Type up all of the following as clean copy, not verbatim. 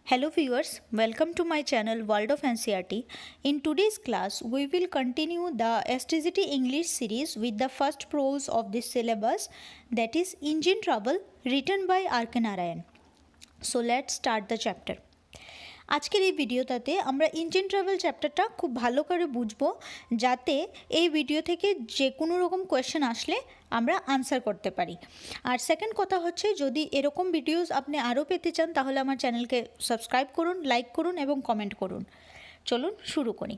Hello viewers, welcome to my channel World of NCERT. In today's class, we will continue the STGT English series with the first prose of this syllabus, that is Engine Trouble, written by R.K.Narayan. So let's start the chapter. আজকের এই ভিডিওটাতে আমরা engine trouble চ্যাপ্টারটা খুব ভালো করে বুঝবো যাতে এই ভিডিও থেকে যে কোনো রকম কোয়েশ্চেন আসলে আমরা আনসার করতে পারি। আর সেকেন্ড কথা হচ্ছে, যদি এরকম ভিডিওস আপনি আরও পেতে চান তাহলে আমার চ্যানেলকে সাবস্ক্রাইব করুন, লাইক করুন এবং কমেন্ট করুন। চলুন শুরু করি।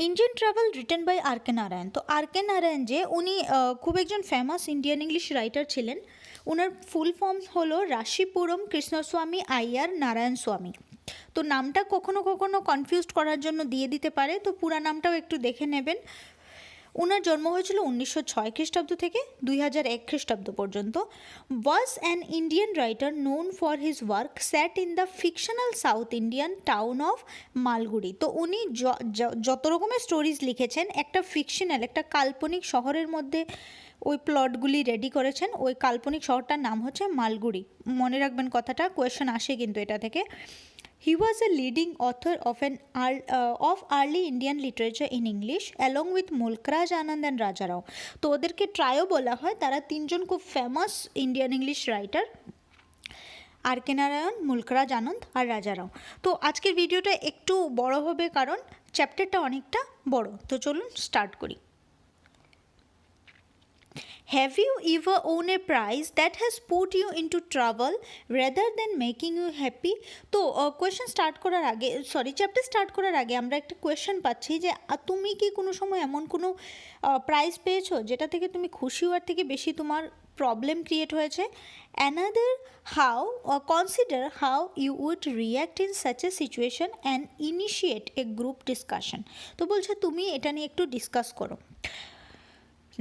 Engine trouble written by R K. Narayan. তো আর.কে. নারায়ণ যে উনি খুব একজন ফেমাস ইন্ডিয়ান ইংলিশ রাইটার ছিলেন। ওনার ফুল ফর্ম হলো রাশিপুরম কৃষ্ণস্বামী আইয়ার নারায়ণ স্বামী। তো নামটা কখনো কখনো কনফিউজ করার জন্য দিয়ে দিতে পারে, তো পুরা নামটাও একটু দেখে নেবেন। ওনার জন্ম হয়েছিল 1906 খ্রিস্টাব্দ থেকে 2001 খ্রিস্টাব্দ পর্যন্ত। Was an Indian writer known for his work set in the fictional south Indian town of Malgudi. তো উনি যত রকমের স্টোরিজ লিখেছেন একটা ফিকশনাল, একটা কাল্পনিক শহরের মধ্যে ওই প্লটগুলি রেডি করেছেন। ওই কাল্পনিক শহরটার নাম হচ্ছে মালগুড়ি। মনে রাখবেন কথাটা, কোয়েশ্চেন আসে কিন্তু এটা থেকে। He was a leading author of early Indian literature in English along with Mulkraj Anand and Raja Rao. তো ওদেরকে ট্রায়ো বলা হয়, তারা তিনজন খুব famous Indian English writer, R K. Narayan, Mulk Raj Anand আর রাজা রাও। তো আজকের ভিডিওটা একটু বড় হবে কারণ চ্যাপ্টারটা অনেকটা বড়। তো চলুন স্টার্ট করি। Have you ever owned a prize that has put you into trouble rather than making you happy? তো কোয়েশ্চেন স্টার্ট করার আগে, চ্যাপ্টার স্টার্ট করার আগে আমরা একটা কোয়েশ্চেন পাচ্ছি যে তুমি কি কোনো সময় এমন কোনো প্রাইজ পেয়েছো যেটা থেকে তুমি খুশি হওয়ার থেকে বেশি তোমার প্রবলেম ক্রিয়েট হয়েছে? Consider how you would react in such a situation and initiate a group discussion. তো বলছে তুমি এটা নিয়ে একটু ডিসকাস করো।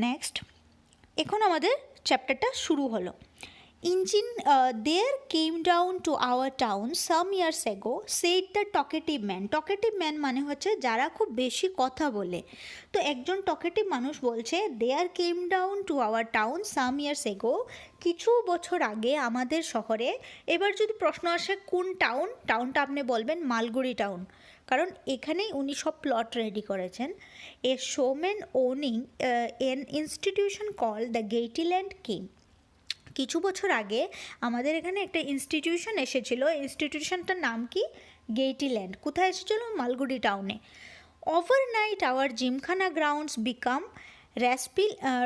নেক্সট, এখন আমাদের চ্যাপ্টারটা শুরু হলো। There came down to our town some years ago, said the talkative man. Talkative man মানে হচ্ছে যারা খুব বেশি কথা বলে। তো একজন টকেটিভ মানুষ বলছে there came down to our town some years ago, কিছু বছর আগে আমাদের শহরে। এবার যদি প্রশ্ন আসে কোন টাউন, টাউনটা আপনি বলবেন মালগুড়ি টাউন, কারণ এখানেই উনি সব প্লট রেডি করেছেন। A showman owning an institution call the gaiety land king. কিছু বছর আগে আমাদের এখানে একটা ইনস্টিটিউশন এসেছিল। ইনস্টিটিউশনটার নাম কি? গেইটিল্যান্ড। কোথায় এসেছিল? মালগুড়ি টাউনে। Overnight our gymkhana grounds become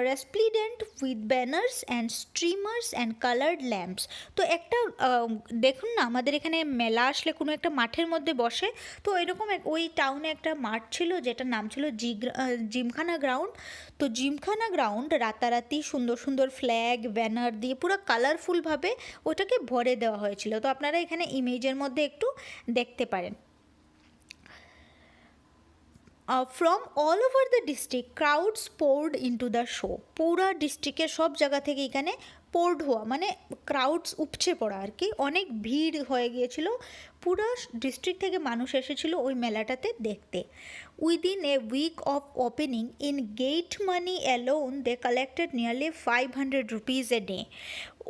resplendent with banners and streamers and coloured lamps. তো একটা দেখুন না, আমাদের এখানে মেলা আসলে কোনো একটা মাঠের মধ্যে বসে, তো এরকম ওই টাউনে একটা মাঠ ছিল যেটার নাম ছিল জিমখানা গ্রাউন্ড। তো জিমখানা গ্রাউন্ড রাতারাতি সুন্দর সুন্দর ফ্ল্যাগ ব্যানার দিয়ে পুরো কালারফুলভাবে ওটাকে ভরে দেওয়া হয়েছিল। তো আপনারা এখানে ইমেজের মধ্যে একটু দেখতে পারেন। From all over the district, crowds poured into the show. পুরা ডিস্ট্রিক্টের সব জায়গা থেকে এখানে পোর্ড হওয়া মানে ক্রাউডস উপচে পড়া আর কি, অনেক ভিড় হয়ে গিয়েছিল। পুরা ডিস্ট্রিক্ট থেকে মানুষ এসেছিল ওই মেলাটাতে দেখতে। Within a week of opening in gate money alone they collected nearly 500 rupees a day.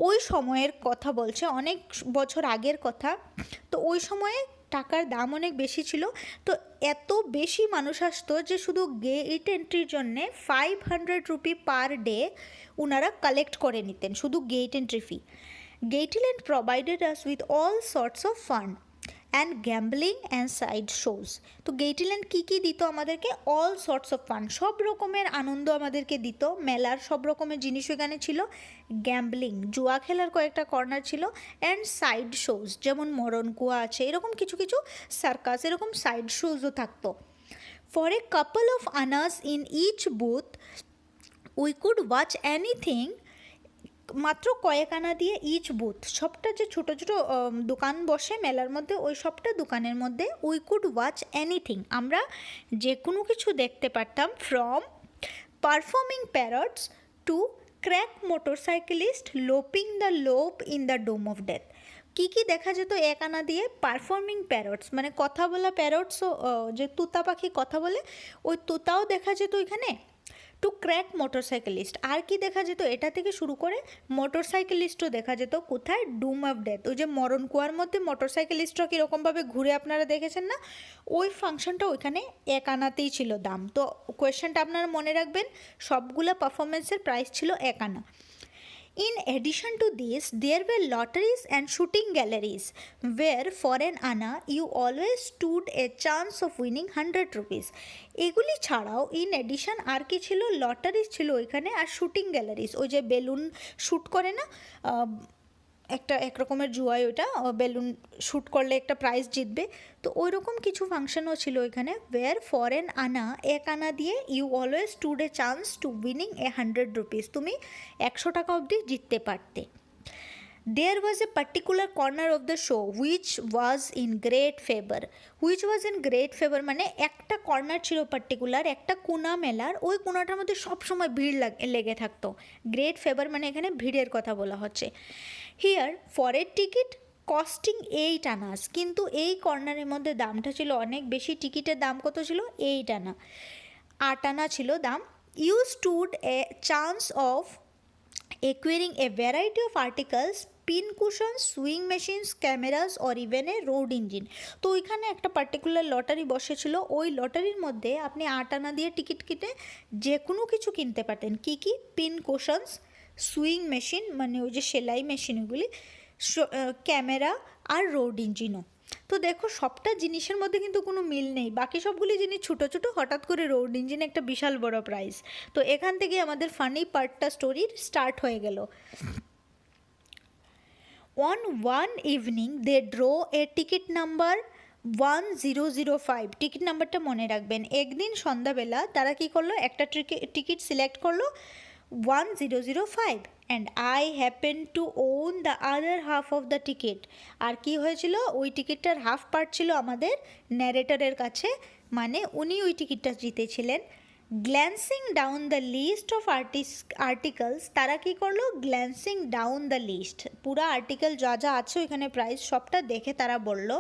ওই সময়ের কথা বলছে, অনেক বছর আগের কথা। তো ওই সময়ে টাকার দাম অনেক বেশি ছিল, তো এত বেশি মানুষ আসতো যে শুধু গেট এন্ট্রির জন্যে 500 রুপি পার ডে ওনারা কালেক্ট করে নিতেন, শুধু gate entry fee. Gaiety land provided us with all sorts of fun and gambling and side shows. তো গেইটিল্যান্ড কী কী দিত আমাদেরকে? অল সর্টস অফ ফান, সব রকমের আনন্দ আমাদেরকে দিত। মেলার সব রকমের জিনিস এখানে ছিল। গ্যাম্বলিং, জুয়া খেলার কয়েকটা কর্নার ছিল। অ্যান্ড সাইড শোজ, যেমন মরণ কুয়া আছে, এরকম কিছু কিছু সার্কাস, এরকম সাইড শোজও থাকতো। For a couple of annas in each booth we could watch anything. মাত্র কয়েক আনা দিয়ে ইচ বুথ, সবটা যে ছোটো ছোটো দোকান বসে মেলার মধ্যে, ওই সবটা দোকানের মধ্যে উই কুড ওয়াচ এনিথিং, আমরা যে কোনো কিছু দেখতে পারতাম। From performing parrots to crack motorcyclist looping the loop in the dome of death. কী কী দেখা যেত এক আনা দিয়ে? পারফর্মিং প্যারটস মানে কথা বলা প্যারটসও, যে তুতা পাখি কথা বলে, ওই তুতাও দেখা যেত ওইখানে। Two crack মোটরসাইকেলিস্ট। আর কি দেখা যেত, এটা থেকে শুরু করে মোটরসাইকেলিস্টও দেখা যেত কোথায়, ডুম অফ ডেথ, ওই যে মরণ কুয়ার মধ্যে মোটরসাইকেলিস্টরা কীরকমভাবে ঘুরে আপনারা দেখেছেন না, ওই ফাংশনটা ওইখানে 1 আনাতেই ছিল দাম। তো কোয়েশ্চেনটা আপনারা মনে রাখবেন, সবগুলো পারফরমেন্সের প্রাইস ছিল 1 আনা। In addition to this, there were lotteries and shooting galleries where for an ana you always stood a chance of winning 100 rupees. এগুলি ছাড়াও ইন এডিশন আর কি ছিল, লটারিজ ছিল ওইখানে, আর শুটিং গ্যালারিজ, ওই যে বেলুন শ্যুট করে না, একটা একরকমের জুয়ায় ওইটা, বেলুন শ্যুট করলে একটা প্রাইজ জিতবে, তো ওই রকম কিছু ফাংশনও ছিল ওইখানে। ওয়ার ফর অ্যান আনা, 1 আনা দিয়ে you always stood a chance to winning 100 rupees, তুমি 100 টাকা অবধি জিততে পারতে। There was a particular corner of the show which was in great favor. Which was in great favor মানে একটা কর্নার ছিল পার্টিকুলার, একটা কোনা মেলার, ওই কোনাটার মধ্যে সবসময় ভিড় লেগে থাকতো। গ্রেট ফেভার মানে এখানে ভিড়ের কথা বলা হচ্ছে। Here for a ticket costing 8 Anas, কিন্তু এই কর্নারের মধ্যে দামটা ছিল অনেক বেশি। টিকিটের দাম কত ছিল, 8 আনা, 8 আনা ছিল দাম। You stood a chance of acquiring a variety of articles, pin cushions, sewing machines, cameras or even a road engine. তো ওইখানে একটা পার্টিকুলার লটারি বসেছিল, ওই লটারির মধ্যে আপনি 8 আনা দিয়ে টিকিট কেটে যে কোনো কিছু কিনতে পারতেন। কী কী, পিন কুশনস, সুইং মেশিন মানে ওই যে সেলাই মেশিনগুলি, ক্যামেরা আর রোড ইঞ্জিনও। তো দেখো সবটা জিনিসের মধ্যে কিন্তু কোনো মিল নেই, বাকি সবগুলি জিনিস ছোটো ছোটো, হঠাৎ করে রোড ইঞ্জিন একটা বিশাল বড় প্রাইস। তো এখান থেকে আমাদের ফানি পার্টটা স্টোরির স্টার্ট হয়ে গেল। On one evening they drew a ticket number 1005, ticket নাম্বারটা মনে রাখবেন। একদিন সন্ধ্যাবেলা তারা কী করলো, একটা টিকিট সিলেক্ট করলো 1005 and I happened to own the other half of the ticket. আর কি হয়েছিল, ওই টিকিটটার হাফ পার্ট ছিল আমাদের ন্যারেটরের কাছে, মানে উনি ওই টিকিটটা জিতেছিলেন। Glancing down the list of articles, তারা কী করলো, গ্ল্যান্সিং ডাউন দ্য লিস্ট, পুরো আর্টিকেল যা যা আছে ওইখানে প্রাইস সবটা দেখে তারা বলল,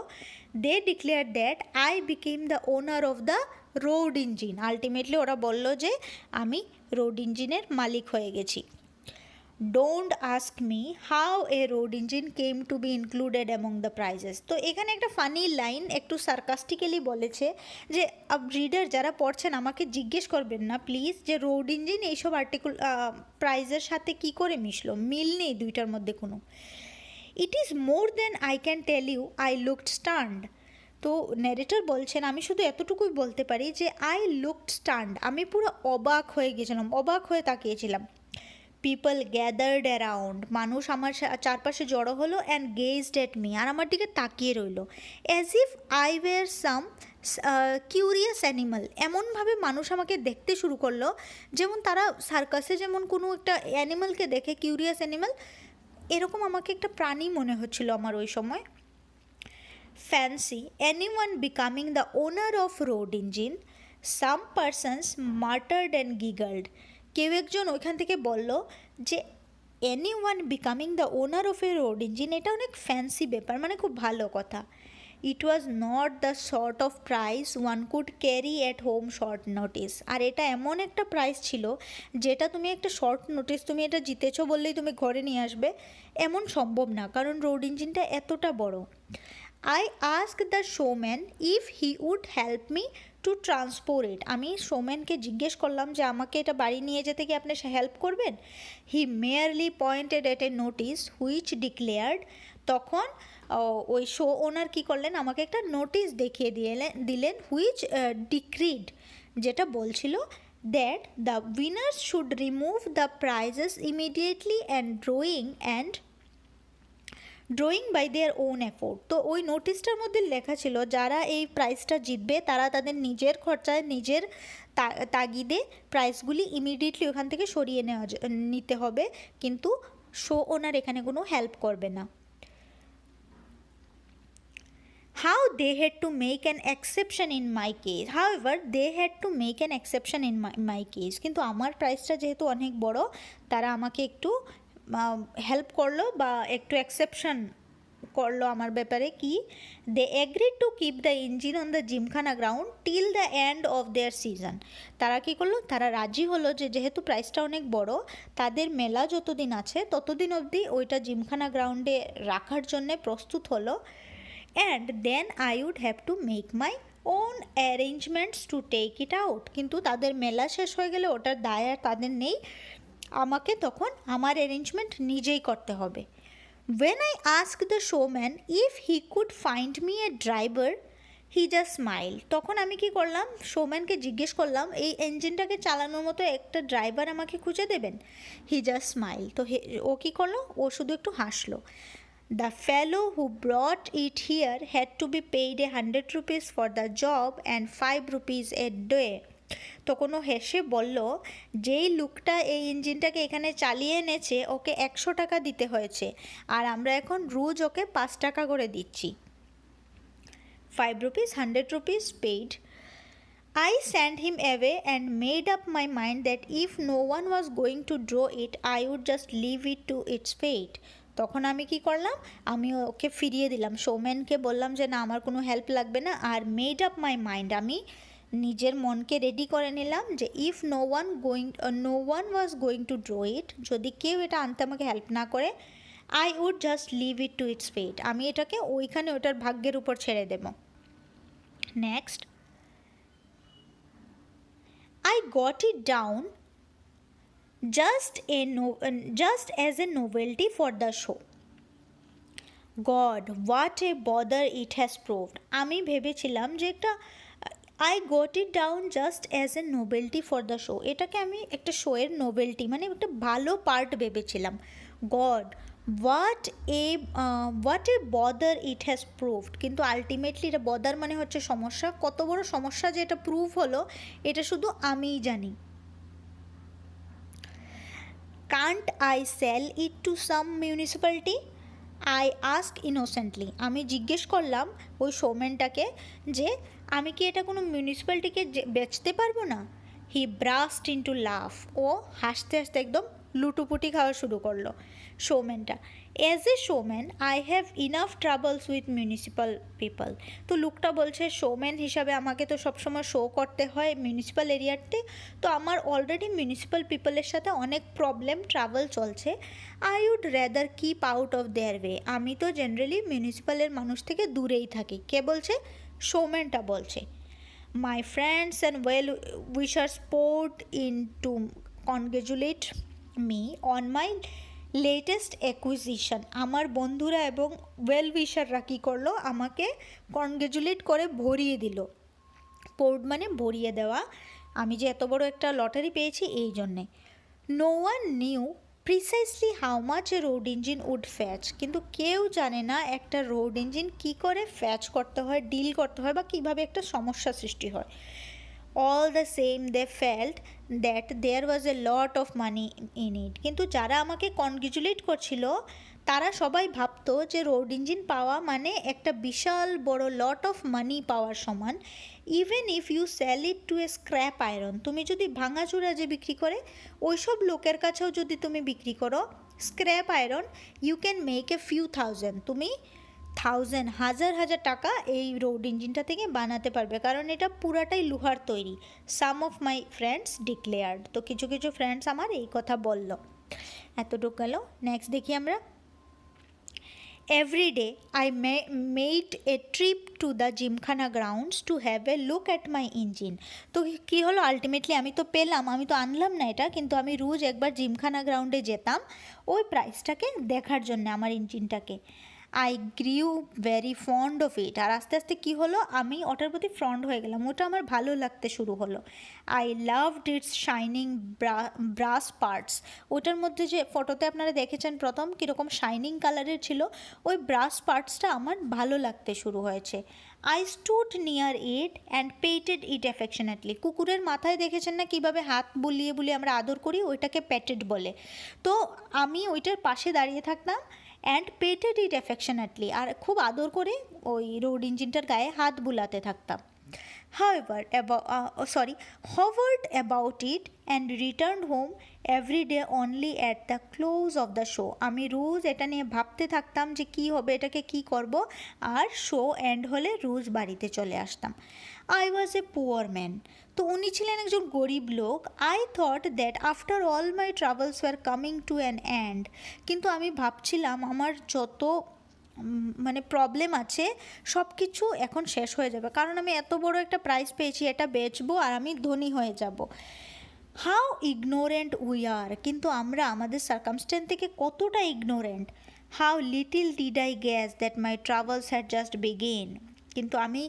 they declare that I became the owner of the road engine. Ultimately ওরা বলল যে আমি রোড ইঞ্জিনের মালিক হয়ে গেছি। Don't ask me how a road engine came to be included among the prizes. তো এখানে একটা ফানি লাইন একটু সার্কাস্টিক্যালি বলেছে যে রিডার যারা পড়ছেন আমাকে জিজ্ঞেস করবেন না প্লিজ যে রোড ইঞ্জিন এইসব প্রাইজের সাথে কি করে মিশলো, মিল নেই দুইটার মধ্যে কোনো। It is more than I can tell you, I looked stunned. তো ন্যারেটর বলছেন আমি শুধু এতটুকুই বলতে পারি যে আই লুকড স্টান্ড, আমি পুরো অবাক হয়ে গেছিলাম, অবাক হয়ে তাকিয়েছিলাম। পিপল গ্যাদার্ড অ্যারাউন্ড, মানুষ আমার চারপাশে জড়ো হলো, অ্যান্ড গেজড এট মি, আর আমার দিকে তাকিয়ে রইল। As if I were some curious animal, এমনভাবে মানুষ আমাকে দেখতে শুরু করলো যেমন তারা সার্কাসে যেমন কোনো একটা অ্যানিমালকে দেখে, কিউরিয়াস অ্যানিমাল, এরকম আমাকে একটা প্রাণী মনে হচ্ছিল আমার ওই সময়। Fancy anyone becoming the owner of road engine, some persons muttered and giggled. কেউ একজন ওইখান থেকে বলল যে anyone becoming the owner of a road engine, এটা অনেক ফ্যান্সি ব্যাপার, মানে খুব ভালো কথা। It was not the sort of prize one could carry at home short notice. আর এটা এমন একটা প্রাইজ ছিল যেটা তুমি একটা শর্ট নোটিস, তুমি এটা জিতেছো বললেই তুমি ঘরে নিয়ে আসবে, এমন সম্ভব না, কারণ রোড ইঞ্জিনটা এতটা বড়। I asked the showman if he would help me to transport it. আমি শোম্যানকে জিজ্ঞেস করলাম যে আমাকে এটা বাড়ি নিয়ে যেতে কি আপনি হেল্প করবেন। He merely pointed at a notice which declared, তখন ওই শো ওনার কী করলেন, আমাকে একটা নোটিশ দেখিয়ে দিলেন which decreed, যেটা বলছিল that the winners should remove the prizes immediately and drawing by their own effort. তো ওই নোটিশটার মধ্যে লেখা ছিল যারা এই প্রাইজটা জিতবে তারা তাদের নিজের খরচায় নিজের তাগিদে প্রাইজগুলি ইমিডিয়েটলি ওখান থেকে সরিয়ে নিতে হবে, কিন্তু শো ওনার এখানে কোনো হেল্প করবে না। How they had to make an exception in my case, however they had to make an exception in my case, কিন্তু আমার প্রাইসটা যেহেতু অনেক বড় তারা আমাকে একটু হেল্প করলো বা একটু এক্সেপশন করলো আমার ব্যাপারে কি, they agreed to keep the engine on the gymkhana ground till the end of their season. তারা কী করলো, তারা রাজি হলো যে যেহেতু প্রাইসটা অনেক বড়, তাদের মেলা যতদিন আছে ততদিন অবধি ওইটা জিমখানা গ্রাউন্ডে রাখার জন্যে প্রস্তুত হলো। And then I would have to make my own arrangements to take it out. কিন্তু তাদের মেলা শেষ হয়ে গেলে ওটার দায় আর তাদের নেই, আমাকে তখন আমার অ্যারেঞ্জমেন্ট নিজেই করতে হবে। When I asked the showman if he could find me a driver, he just smiled. তখন আমি কি করলাম, শোম্যানকে জিজ্ঞেস করলাম এই ইঞ্জিনটাকে চালানোর মতো একটা ড্রাইভার আমাকে খুঁজে দেবেন। He just smile. তো ও কী করলো, ও শুধু একটু হাসলো। The fellow who brought it here had to be paid 100 rupees for the job and 5 rupees a day. তখন ও হেসে বলল, যেই লোকটা এই ইঞ্জিনটাকে এখানে চালিয়ে এনেছে ওকে 100 টাকা দিতে হয়েছে, আর আমরা এখন রোজ ওকে 5 টাকা করে দিচ্ছি। 5 rupees, 100 rupees paid. I sent him away and made up my mind that if no one was going to draw it, I would just leave it to its fate. তখন আমি কি করলাম, আমি ওকে ফিরিয়ে দিলাম, শোম্যানকে বললাম যে না আমার কোনো হেল্প লাগবে না, আর মেড আপ মাই মাইন্ড, আমি নিজের মনকে রেডি করে নিলাম যে if no one was going to draw it, যদি কেউ এটা আনতে আমাকে হেল্প না করে, I would just leave it to its fate, আমি এটাকে ওইখানে ওটার ভাগ্যের উপর ছেড়ে দেব। Next, I got it down just as a novelty for the show. God, what a bother it has proved. আমি ভেবেছিলাম যে একটা I got it down just as a novelty for the show. এটাকে আমি একটা শোয়ের নোবেলটি মানে একটা ভালো পার্ট ভেবেছিলাম। God, what a bother it has proved. কিন্তু আলটিমেটলি এটা বদার মানে হচ্ছে সমস্যা, কত বড় সমস্যা যে এটা প্রুভ হলো এটা শুধু আমিই জানি। Can't I sell it to some municipality? I asked innocently. আমি জিজ্ঞেস করলাম ওই শোম্যানটাকে যে আমি কি এটা কোনো মিউনিসিপ্যালিটিকে বেচতে পারবো না। হি ব্রাস্ট ইনটু লাফ। ও হাসতে হাসতে একদম লুটুপুটি খাওয়া শুরু করলো শোম্যানটা। As a showman I have enough troubles with municipal people. তো লোকটা বলছে শোম্যান হিসাবে আমাকে তো সবসময় শো করতে হয় মিউনিসিপ্যাল এরিয়াতে, তো আমার অলরেডি মিউনিসিপ্যাল পিপলের সাথে অনেক প্রবলেম ট্রাভেল চলছে। I would rather keep out of their way. আমি তো জেনারেলি মিউনিসিপ্যালের মানুষ থেকে দূরেই থাকি। কে বলছে? শোম্যানটা বলছে। My friends and well wishers poured in to congratulate me on my latest acquisition. আমার বন্ধুরা এবং ওয়েল উইশাররা কী করলো, আমাকে কনগ্রেচুলেট করে ভরিয়ে দিল। পোর্ড মানে ভরিয়ে দেওয়া, আমি যে এত বড় একটা লটারি পেয়েছি এই জন্যে। No one knew precisely how much a road engine would fetch. কিন্তু কেউ জানে না একটা রোড ইঞ্জিন কী করে ফ্যাচ করতে হয়, ডিল করতে হয়, বা কীভাবে একটা সমস্যা সৃষ্টি হয়। All the same they felt that there was a lot of money in it. কিন্তু যারা আমাকে কনগ্রেচুলেট করছিল তারা সবাই ভাবতো যে রোড ইঞ্জিন পাওয়া মানে একটা বিশাল বড় লট অফ মানি পাওয়ার সমান। Even if you sell it to a scrap iron, তুমি যদি ভাঙাচুরা যে বিক্রি করে ওইসব লোকের কাছেও যদি তুমি বিক্রি করো scrap iron, you can make a few thousand, তুমি হাজার হাজার টাকা এই রোড ইঞ্জিনটা থেকে বানাতে পারবে, কারণ এটা পুরাটাই লোহার তৈরি। সাম অফ মাই ফ্রেন্ডস ডিক্লেয়ার্ড। তো কিছু কিছু ফ্রেন্ডস আমার এই কথা বলল। এতটুকু গেল। নেক্সট দেখি আমরা। Every day I made a trip to the gymkhana grounds to have a look at my engine. তো কী হলো, আলটিমেটলি আমি তো পেলাম, আমি তো আনলাম না এটা, কিন্তু আমি রোজ একবার জিমখানা গ্রাউন্ডে যেতাম ওই প্রাইসটাকে দেখার জন্য আমার ইঞ্জিনটাকে। I grew very fond of it. আর আস্তে আস্তে কী হলো, আমি ওটার প্রতি ফন্ড হয়ে গেলাম, ওটা আমার ভালো লাগতে শুরু হলো। I loved its shining brass parts. ওটার মধ্যে যে ফটোতে আপনারা দেখেছেন প্রথম কীরকম শাইনিং কালারের ছিল, ওই ব্রাস পার্টসটা আমার ভালো লাগতে শুরু হয়েছে। I stood near it and patted it affectionately. কুকুরের মাথায় দেখেছেন না কীভাবে হাত বুলিয়ে বুলিয়ে আমরা আদর করি, ওইটাকে পেটেড বলে। তো আমি ওইটার পাশে দাঁড়িয়ে থাকতাম অ্যান্ড পেটেড ইট অ্যাফেকশনেটলি, আর খুব আদর করে ওই রোড ইঞ্জিনটার গায়ে হাত বুলাতে থাকতাম। hovered about it and returned home every day only at the close of the show. আমি রোজ এটা নিয়ে ভাবতে থাকতাম যে কী হবে, এটাকে কী করব, আর শো এন্ড হলে রোজ বাড়িতে চলে আসতাম। I was a poor man, তো উনি ছিলেন একজন গরিব লোক। I thought that after all my travels were coming to an end, কিন্তু আমি ভাবছিলাম আমার যত মানে প্রবলেম আছে সব কিছু এখন শেষ হয়ে যাবে, কারণ আমি এত বড় একটা প্রাইজ পেয়েছি, এটা বেচবো আর আমি ধনী হয়ে যাব। হাউ ইগনোরেন্ট উই আর, কিন্তু আমরা আমাদের সার্কামস্ট্যান্স থেকে কতটা ignorant. How little did I gas that my travels had just begin, কিন্তু আমি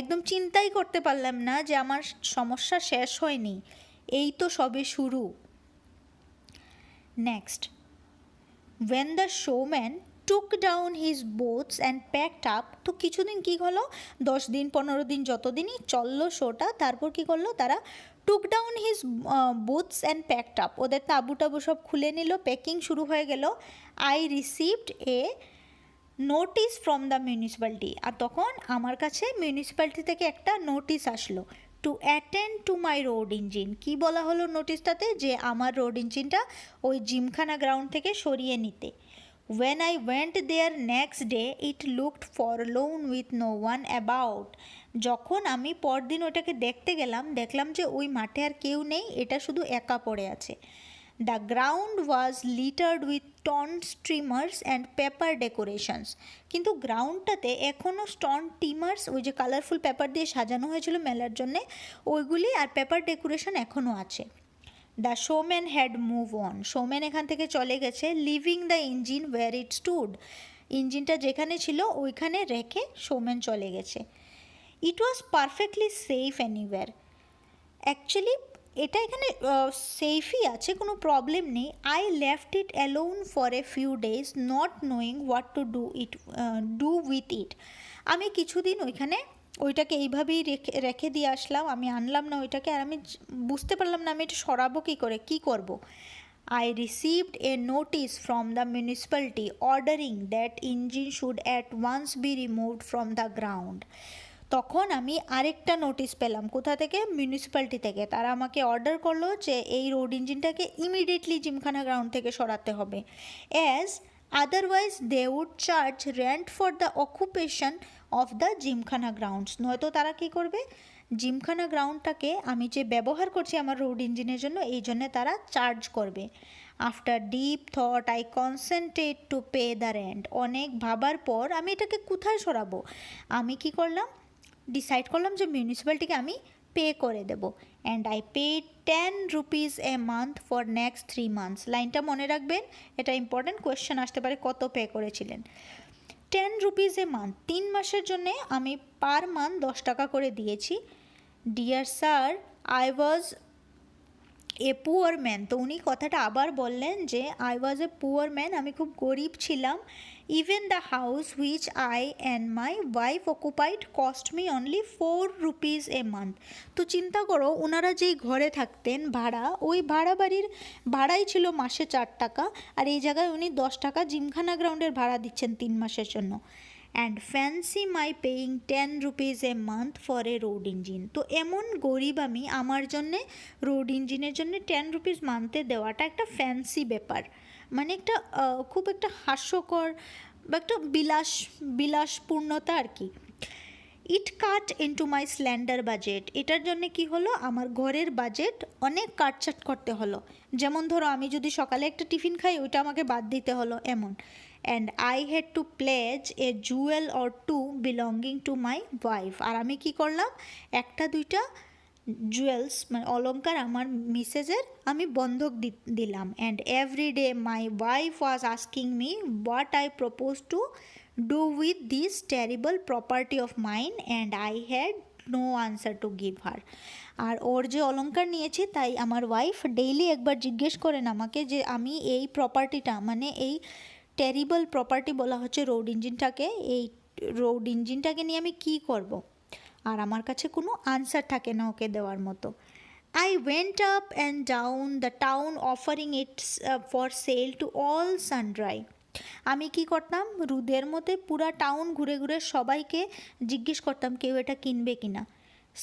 একদম চিন্তাই করতে পারলাম না যে আমার সমস্যা শেষ হয়নি, এই তো সবে শুরু। Next, when the showman took down his boots and packed up, তো কিছুদিন কী হলো, 10 দিন 15 দিন যতদিনই চললো শোটা, তারপর কী করলো তারা, took down his boots and packed up, ওদের তাবু টাবু সব খুলে নিল, প্যাকিং শুরু হয়ে গেল। I received a notice from the municipality, আর তখন আমার কাছে মিউনিসিপ্যালিটি থেকে একটা নোটিস আসলো, to attend to my road engine. কী বলা হলো নোটিসটাতে, যে আমার রোড ইঞ্জিনটা ওই জিমখানা গ্রাউন্ড থেকে সরিয়ে নিতে। When I went there next day, it looked forlorn with no one about. যখন আমি পরদিন ওটাকে দেখতে গেলাম, দেখলাম যে ওই মাঠে আর কেউ নেই, এটা শুধু একা পড়ে আছে। The ground was littered with torn streamers and paper decorations. কিন্তু গ্রাউন্ডটাতে এখনও স্টোন টিমার্স, ওই যে কালারফুল পেপার দিয়ে সাজানো হয়েছিল মেলার জন্যে, ওইগুলি আর পেপার ডেকোরেশন এখনও আছে। The showman had move on, showman এখান থেকে চলে গেছে, leaving the engine where it stood, ইঞ্জিনটা যেখানে ছিল ওইখানে রেখে শোম্যান চলে গেছে। It was perfectly safe anywhere, actually এটা এখানে সেফই আছে, কোনো প্রবলেম নেই। I left it alone for a few days not knowing what to do with it, আমি কিছুদিন ওইটাকে এইভাবেই রেখে দিয়ে আসলাম, আমি আনলাম না ওইটাকে, আর আমি বুঝতে পারলাম না আমি এটা সরাবো কী করে, কী করব। I received a notice from the municipality ordering that engine should at once be removed from the ground. তখন আমি আরেকটা নোটিশ পেলাম, কোথা থেকে, মিউনিসিপ্যালিটি থেকে। তারা আমাকে অর্ডার করলো যে এই রোড ইঞ্জিনটাকে ইমিডিয়েটলি জিমখানা গ্রাউন্ড থেকে সরাতে হবে, as otherwise they would charge rent for the occupation of the gymkhana grounds, নয়তো তারা কী করবে, জিমখানা গ্রাউন্ডটাকে আমি যে ব্যবহার করছি আমার রোড ইঞ্জিনের জন্য, এই জন্যে তারা চার্জ করবে। After deep thought I concentrate to pay the rent, অনেক ভাবার পর আমি এটাকে কোথায় সরাবো, আমি কি করলাম, ডিসাইড করলাম যে মিউনিসিপ্যালিটিকে আমি পে করে দেব। And I paid 10 rupees a month for next 3 months, লাইনটা মনে রাখবেন, এটা ইম্পর্ট্যান্ট কোয়েশ্চেন আসতে পারে, কত পে করেছিলেন। 10 rupees এ মান্থ, 3 মাসের জন্যে আমি পার মান্থ 10 টাকা করে দিয়েছি। Dear sir, I was a poor man, তো উনি কথাটা আবার বললেন যে I was a poor man, আমি খুব গরিব ছিলাম। Even the house which I and my wife occupied cost me only 4 rupees a month, তো চিন্তা করো ওনারা যেই ঘরে থাকতেন ভাড়া, ওই বাড়ির ভাড়াই ছিল মাসে 4 টাকা, আর এই জায়গায় উনি 10 টাকা জিমখানা গ্রাউন্ডের ভাড়া দিচ্ছেন 3 মাসের জন্য। And fancy my paying 10 rupees a month for a road engine, তো এমন গরিব আমি, আমার জন্যে রোড ইঞ্জিনের জন্য 10 rupees মান্থে দেওয়াটা একটা ফ্যান্সি ব্যাপার, মানে একটা খুব একটা হাস্যকর বা একটা বিলাসপূর্ণতা আর কি। ইট কাট ইনটু মাই স্ল্যান্ডার বাজেট, এটার জন্য কি হলো, আমার ঘরের বাজেট অনেক কাটছাট করতে হলো। যেমন ধরো আমি যদি সকালে একটা টিফিন খাই, ওইটা আমাকে বাদ দিতে হলো এমন। And I had to pledge a jewel or two belonging to my wife, আর আমি কি করলাম, একটা দুইটা জুয়েলস মানে অলংকার আমার মিসেজের আমি বন্ধক দিলাম। And every day my wife was asking me what I propose to do with this terrible property of mine, and I had no answer to give her. আর ওর যে অলংকার নিয়েছি, তাই আমার ওয়াইফ ডেইলি একবার জিজ্ঞেস করেন আমাকে যে আমি এই প্রপার্টিটা, মানে এই টেরিবল প্রপার্টি বলা হচ্ছে রোড ইঞ্জিনটাকে, এই রোড ইঞ্জিনটাকে নিয়ে আমি কী করব, আর আমার কাছে কোনো আনসার থাকে না ওকে দেওয়ার মতো। I went up and down the town offering its for sale to all sundry, আমি কি করতাম, রোদের মধ্যে পুরা টাউন ঘুরে ঘুরে সবাইকে জিজ্ঞেস করতাম কেউ এটা কিনবে কিনা।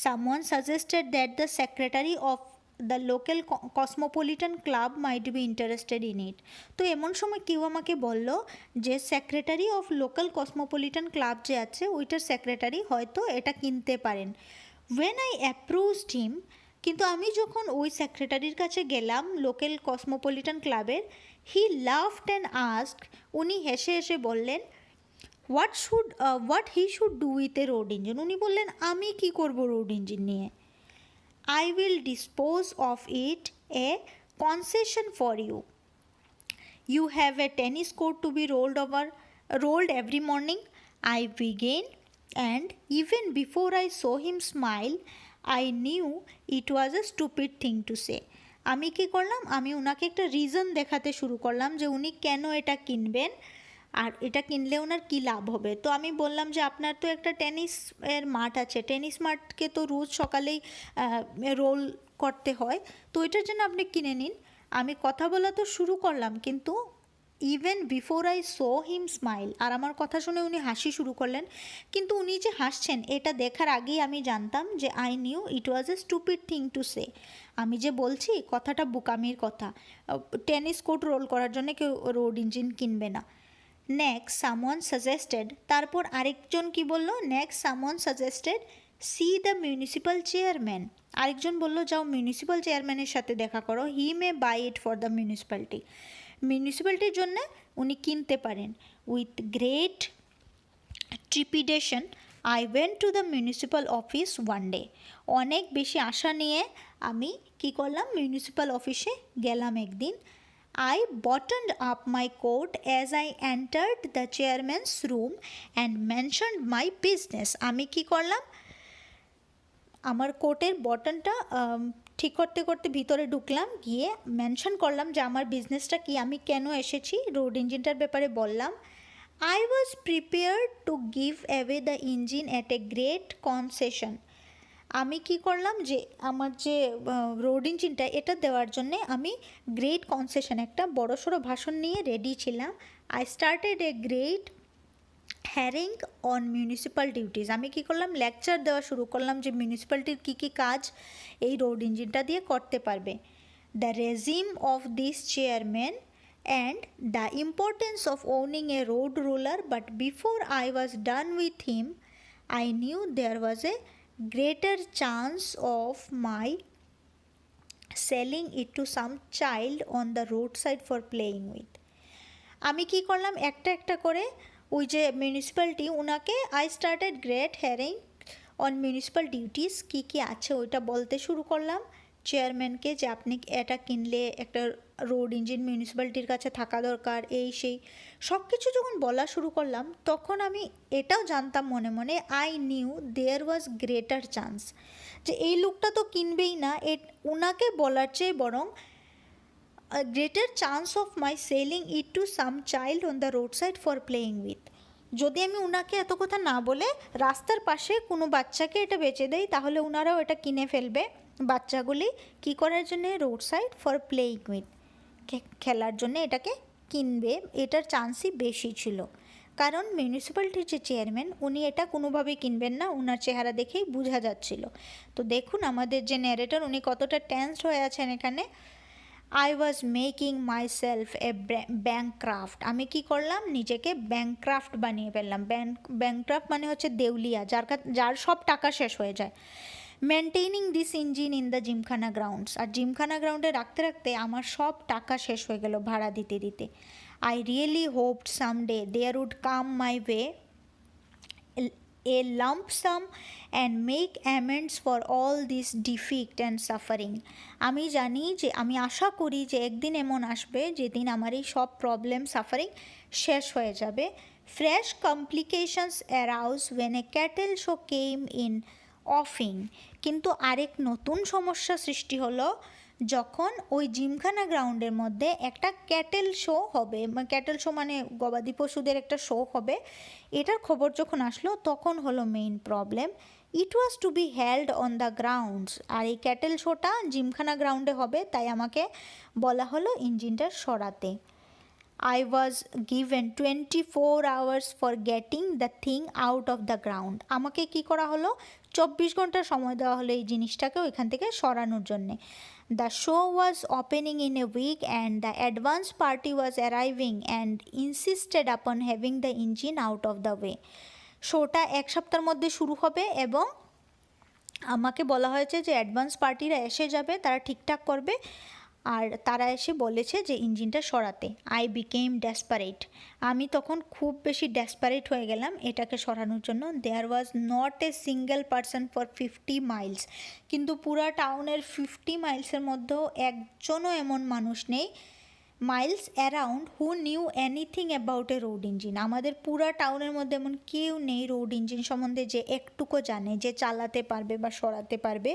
Someone suggested that the secretary of the local cosmopolitan club might be interested in it. তো এমন সময় কেউ আমাকে বলল যে secretary of local Cosmopolitan club যে আছে ওইটার সেক্রেটারি হয়তো এটা কিনতে পারেন। when I approached him, কিন্তু আমি যখন ওই সেক্রেটারির কাছে গেলাম লোকাল কসমোপলিটন ক্লাবের, হি লাফড অ্যান্ড আস্কড, উনি হেসে হেসে বললেন what he should do with a road engine. উনি বললেন আমি কি করব রোড ইঞ্জিন নিয়ে। I will dispose of it a concession for you. You have a tennis court to be rolled every morning. I began, and even before I saw him smile, I knew it was a stupid thing to say. আমি কি করলাম, আমি ওনাকে একটা reason দেখাতে শুরু করলাম যে উনি কেন এটা কিনবেন আর এটা কিনলে ওনার কী লাভ হবে। তো আমি বললাম যে আপনার তো একটা টেনিসের মাঠ আছে, টেনিস মাঠকে তো রোজ সকালেই রোল করতে হয়, তো এটার জন্য আপনি কিনে নিন। আমি কথা বলা তো শুরু করলাম, কিন্তু even before I saw him smile, আর আমার কথা শুনে উনি হাসি শুরু করলেন। কিন্তু উনি যে হাসছেন এটা দেখার আগেই আমি জানতাম যে I knew it was A stupid thing to say. আমি যে বলছি কথাটা বোকামির কথা, টেনিস কোর্ট রোল করার জন্য কেউ রোড ইঞ্জিন কিনবে না। নেক্সট সামওয়ান সাজেস্টেড, তারপর আরেকজন কি বলল, next someone suggested see the municipal chairman, আরেকজন বলল যাও মিউনিসিপ্যাল চেয়ারম্যানের সাথে দেখা করো, he may buy it for the municipality, মিউনিসিপ্যালিটির জন্য উনি কিনতে পারেন। With great trepidation I went to the municipal office one day, অনেক বেশি আশা নিয়ে আমি কি করলাম মিউনিসিপ্যাল অফিসে গেলাম একদিন। I buttoned up my coat as I entered the chairman's room and mentioned my business. আমি কি করলাম, আমার কোটের বটনটা ঠিক করতে করতে ভিতরে ঢুকলাম, গিয়ে মেনশন করলাম যে আমার বিজনেসটা কি, আমি কেন এসেছি, রোড ইঞ্জিনটার ব্যাপারে বললাম। I was prepared to give away the engine at a great concession. আমি কি করলাম যে আমার যে রোড ইঞ্জিনটা এটা দেওয়ার জন্যে আমি গ্রেট কনসেশন একটা বড়সড় ভাষণ নিয়ে রেডি ছিলাম। I started a great hearing on municipal duties, আমি কি করলাম লেকচার দেওয়া শুরু করলাম যে মিউনিসিপ্যালিটির কী কী কাজ এই রোড ইঞ্জিনটা দিয়ে করতে পারবে। The regime of this chairman and the importance of owning a road roller, but before I was done with him I knew there was a greater chance of my selling it to some child on the roadside for playing with. আমি কি করলাম একটা একটা করে ওই যে municipality ওনাকে I started great hearing on municipal duties কী কী আছে ওইটা বলতে শুরু করলাম চেয়ারম্যানকে যে আপনি এটা কিনলে একটা রোড ইঞ্জিন মিউনিসিপ্যালিটির কাছে থাকা দরকার, এই সেই সব কিছু যখন বলা শুরু করলাম তখন আমি এটাও জানতাম মনে মনে I knew there was greater chance, যে এই লোকটা তো কিনবেই না, ওনাকে বলার চেয়ে বরং greater chance of my selling it to some child on the roadside for playing with, যদি আমি ওনাকে এত কথা না বলে রাস্তার পাশে কোনো বাচ্চাকে এটা বেচে দেই তাহলে ওনারাও এটা কিনে ফেলবে। বাচ্চাগুলি কি করার জন্যে, road side for playing with, খেলার জন্য এটাকে কিনবে, এটার চান্সই বেশি ছিল। কারণ মিউনিসিপ্যালিটির যে চেয়ারম্যান উনি এটা কোনোভাবেই কিনবেন না, ওনার চেহারা দেখেই বোঝা যাচ্ছিল। তো দেখুন আমাদের যে ন্যারেটর উনি কতটা টেন্সড হয়ে আছেন এখানে। I was making myself a bankrupt, আমি কি করলাম নিজেকে ব্যাংক্রাফট বানিয়ে ফেললাম। ব্যাংক্রাফট মানে হচ্ছে দেউলিয়া, যার সব টাকা শেষ হয়ে যায়। Maintaining this engine in the gymkhana grounds, আর জিমখানা গ্রাউন্ডে রাখতে রাখতে আমার সব টাকা শেষ হয়ে গেল ভাড়া দিতে দিতে। I really hoped someday there would come my way a lump sum and make amends for all this defeat and suffering. আমি জানি যে আমি আশা করি যে একদিন এমন আসবে যেদিন আমার এই সব প্রবলেম সাফারিং শেষ হয়ে যাবে। Fresh complications arouse when a cattle show came in offing, কিন্তু আরেক নতুন সমস্যা সৃষ্টি হলো যখন ওই জিমখানা গ্রাউন্ডের মধ্যে একটা ক্যাটেল শো হবে, ক্যাটেল শো মানে গবাদি পশুদের একটা শো হবে, এটার খবর যখন আসলো তখন হলো main problem. It was to be held on the grounds, আর এই ক্যাটেল শোটা জিমখানা গ্রাউন্ডে হবে, তাই আমাকে বলা হলো ইঞ্জিনটা সরাতে। I was given 24 hours for getting the thing out of the ground. আমাকে কি করা হলো, 24 ঘন্টা সময় দেওয়া হলো এই জিনিসটাকে ওইখান থেকে সরানোর জন্যে। The show was opening in a week and the advance party was arriving and insisted upon having the engine out of the way. শোটা এক সপ্তাহের মধ্যে শুরু হবে এবং আমাকে বলা হয়েছে যে অ্যাডভান্স পার্টিরা এসে যাবে, তারা ঠিকঠাক করবে, আর তারা এসে বলেছে যে ইঞ্জিনটা সরাতে। আই বিকেম ডেসপারেট, আমি তখন খুব বেশি ডেসপারেট হয়ে গেলাম এটাকে সরানোর জন্য। There was not a single person for 50 miles, কিন্তু পুরা টাউনের 50 মাইলসের মধ্যেও একজনও এমন মানুষ নেই, Miles around, who knew anything about a road engine. আমাদের পুরা টাউনের মধ্যে এমন কেউ নেই রোড ইঞ্জিন সম্বন্ধে যে একটুকু জানে, যে চালাতে পারবে বা সরাতে পারবে।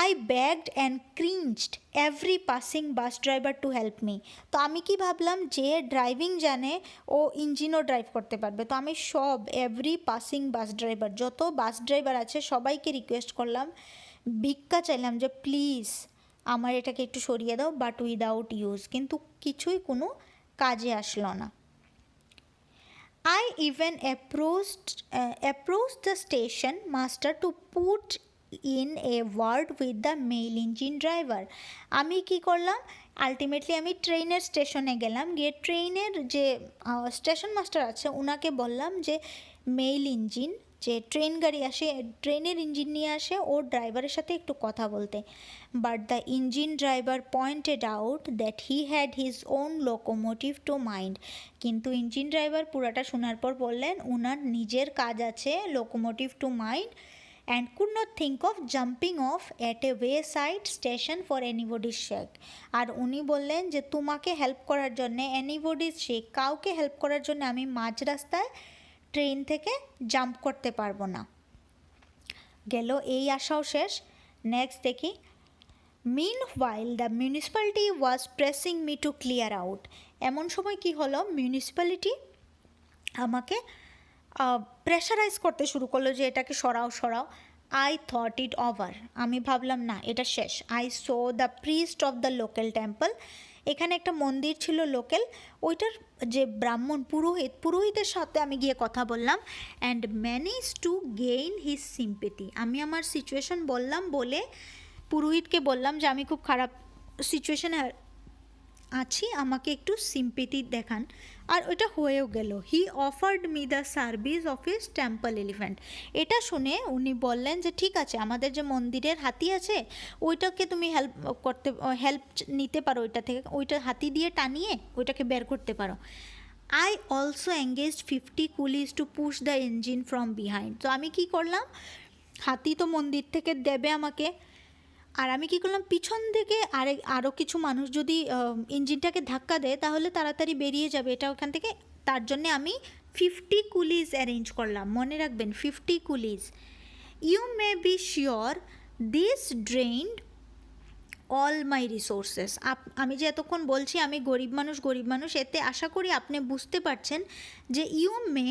I begged and cringed every passing bus driver to help me. তো আমি কি ভাবলাম, যে ড্রাইভিং জানে ও ইঞ্জিনও ড্রাইভ করতে পারবে, তো আমি সব এভরি পাসিং বাস ড্রাইভার, যত বাস ড্রাইভার আছে সবাইকে রিকোয়েস্ট করলাম, ভিক্ষা চাইলাম যে প্লিজ আমার এটাকে একটু সরিয়ে দাও, বাট উইদাউট ইউজ, কিন্তু কিছুই কোনো কাজে আসলো না। I even approached the station master to put in a word with the male engine driver. আমি কি করলাম, আলটিমেটলি আমি ট্রেনের স্টেশনে গেলাম, গিয়ে ট্রেনের যে স্টেশন মাস্টার আছে ওনাকে বললাম যে মেল ইঞ্জিন, যে ট্রেন গাড়ি আসে, ট্রেনের ইঞ্জিন নিয়ে আসে, ওর ড্রাইভারের সাথে একটু কথা বলতে। But the engine driver pointed out that he had his own locomotive to mind. কিন্তু ইঞ্জিন ড্রাইভার পুরাটা শোনার পর বললেন ওনার নিজের কাজ আছে, locomotive to mind, and could not think of jumping off at a wayside station for anybody's sake. আর উনি বললেন যে তোমাকে হেল্প করার জন্য, anybody's sake, কাউকে হেল্প করার জন্য আমি মাঝ রাস্তায় ট্রেন থেকে জাম্প করতে পারবো না। গেল এই আশাও শেষ। নেক্সট দেখি, meanwhile the municipality was pressing me to clear out. এমন সময় কি হলো, মিউনিসিপ্যালিটি আমাকে প্রেশারাইজ করতে শুরু করলো যে এটাকে সরাও সরাও। আই থট ইট ওভার, আমি ভাবলাম না এটা শেষ। I so the priest of the local temple, এখানে একটা মন্দির ছিল লোকাল, ওইটার যে ব্রাহ্মণ পুরোহিতের সাথে আমি গিয়ে কথা বললাম, and manage to gain his sympathy. আমি আমার সিচুয়েশন বললাম, বলে পুরোহিতকে বললাম যে আমি খুব খারাপ সিচুয়েশনে আছি, আমাকে একটু সিম্পেথি দেখান, আর ওটা হয়েও গেল। হি offered me the service of his temple elephant. এটা শুনে উনি বললেন যে ঠিক আছে, আমাদের যে মন্দিরের হাতি আছে ওইটাকে তুমি হেল্প নিতে পারো, ওইটা থেকে, ওইটা হাতি দিয়ে টানিয়ে ওইটাকে বের করতে পারো। I also engaged 50 Coolidge two push the engine from behind. তো আমি কি করলাম, হাতি তো মন্দির থেকে দেবে আমাকে, আর আমি কী করলাম, পিছন থেকে আরও কিছু মানুষ যদি ইঞ্জিনটাকে ধাক্কা দেয় তাহলে তাড়াতাড়ি বেরিয়ে যাবে এটা ওখান থেকে, তার জন্যে আমি 50 কুলিজ অ্যারেঞ্জ করলাম। মনে রাখবেন 50 coolies. You may be sure this drained all my resources. আমি যে এতক্ষণ বলছি আমি গরিব মানুষ, এতে আশা করি আপনি বুঝতে পারছেন যে you may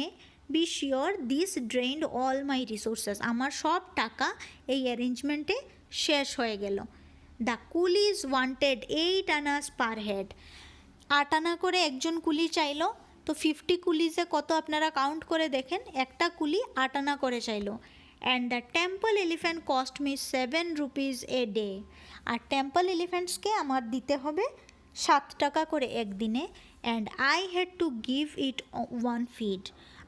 be sure this drained all my resources, আমার সব টাকা এই অ্যারেঞ্জমেন্টে শেষ হয়ে গেল। The coolies wanted 8 annas per head, 8 আনা করে একজন কুলি চাইলো। তো 50 কুলিজে কত আপনারা কাউন্ট করে দেখেন, একটা কুলি 8 আনা করে চাইলো। And the temple elephant cost me 7 rupees a day. আর টেম্পল এলিফ্যান্টসকে আমার দিতে হবে 7 টাকা করে একদিনে। And I had to give it 1 feed,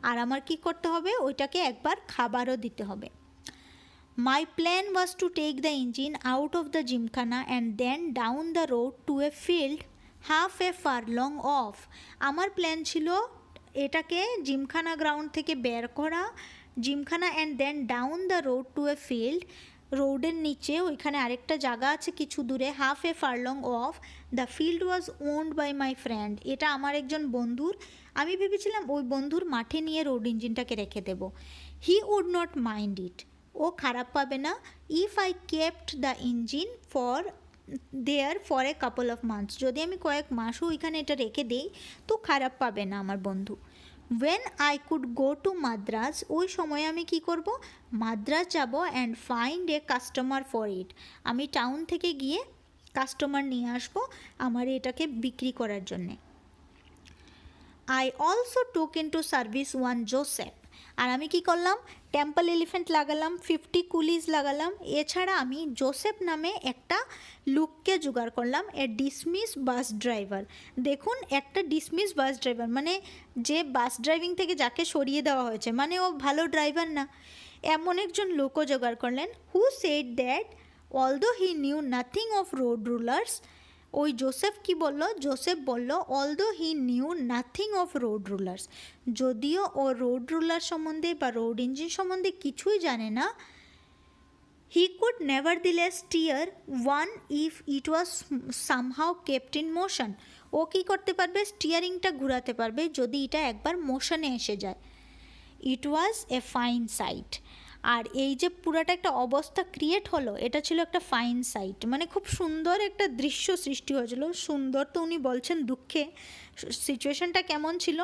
আর আমার কি করতে হবে, ওইটাকে একবার খাবারও দিতে হবে। My plan was to take the engine out of the gymkhana and then down the road to a field half a furlong off. আমার প্ল্যান ছিল এটাকে জিমখানা গ্রাউন্ড থেকে বের করা, gymkhana and then down the road to a field, রোডের নিচে ওইখানে আরেকটা জায়গা আছে কিছু দূরে, half a furlong off. The field was owned by my friend, এটা আমার একজন বন্ধুর। আমি ভেবেছিলাম ওই বন্ধুর মাঠে নিয়ে রোড ইঞ্জিনটাকে রেখে দেব। He would not mind it, ও খারাপ পাবে না। If I kept the engine there for a couple of months, যদি আমি কয়েক মাসও ওইখানে এটা রেখে দিই তো খারাপ পাবে না আমার বন্ধু। When I could go to Madras, ওই সময় আমি কি করব, মাদ্রাজ যাব and find a customer for it, আমি টাউন থেকে গিয়ে কাস্টমার নিয়ে আসবো আমার এটাকে বিক্রি করার জন্যে। I also took into service one Joseph. আর আমি কি করলাম, টেম্পল এলিফ্যান্ট লাগালাম, 50 কুলিজ লাগালাম, এছাড়া আমি জোসেফ নামে একটা লুককে জোগাড় করলাম, এ ডিসমিস বাস ড্রাইভার। দেখুন, একটা ডিসমিস বাস ড্রাইভার মানে যে বাস ড্রাইভিং থেকে যাকে সরিয়ে দেওয়া হয়েছে, মানে ও ভালো ড্রাইভার না, এমন একজন লোকও জোগাড় করলেন। Who said that although he knew nothing of road rulers, ওই জোসেফ কি বলল, জোসেফ বলল although he knew nothing of road rulers, যদিও ও রোড রুলার সম্বন্ধে বা রোড ইঞ্জিন সম্বন্ধে কিছুই জানে না, he could nevertheless steer one if it was somehow kept in motion, ও কী করতে পারবে, স্টিয়ারিংটা ঘোরাতে পারবে যদি এটা একবার মোশনে এসে যায়। ইট ওয়াজ এ ফাইন সাইট। আর এই যে পুরাটা একটা অবস্থা ক্রিয়েট হলো, এটা ছিল একটা ফাইন সাইট, মানে খুব সুন্দর একটা দৃশ্য সৃষ্টি হয়েছিল। সুন্দর তো উনি বলছেন দুঃখে, সিচুয়েশনটা কেমন ছিল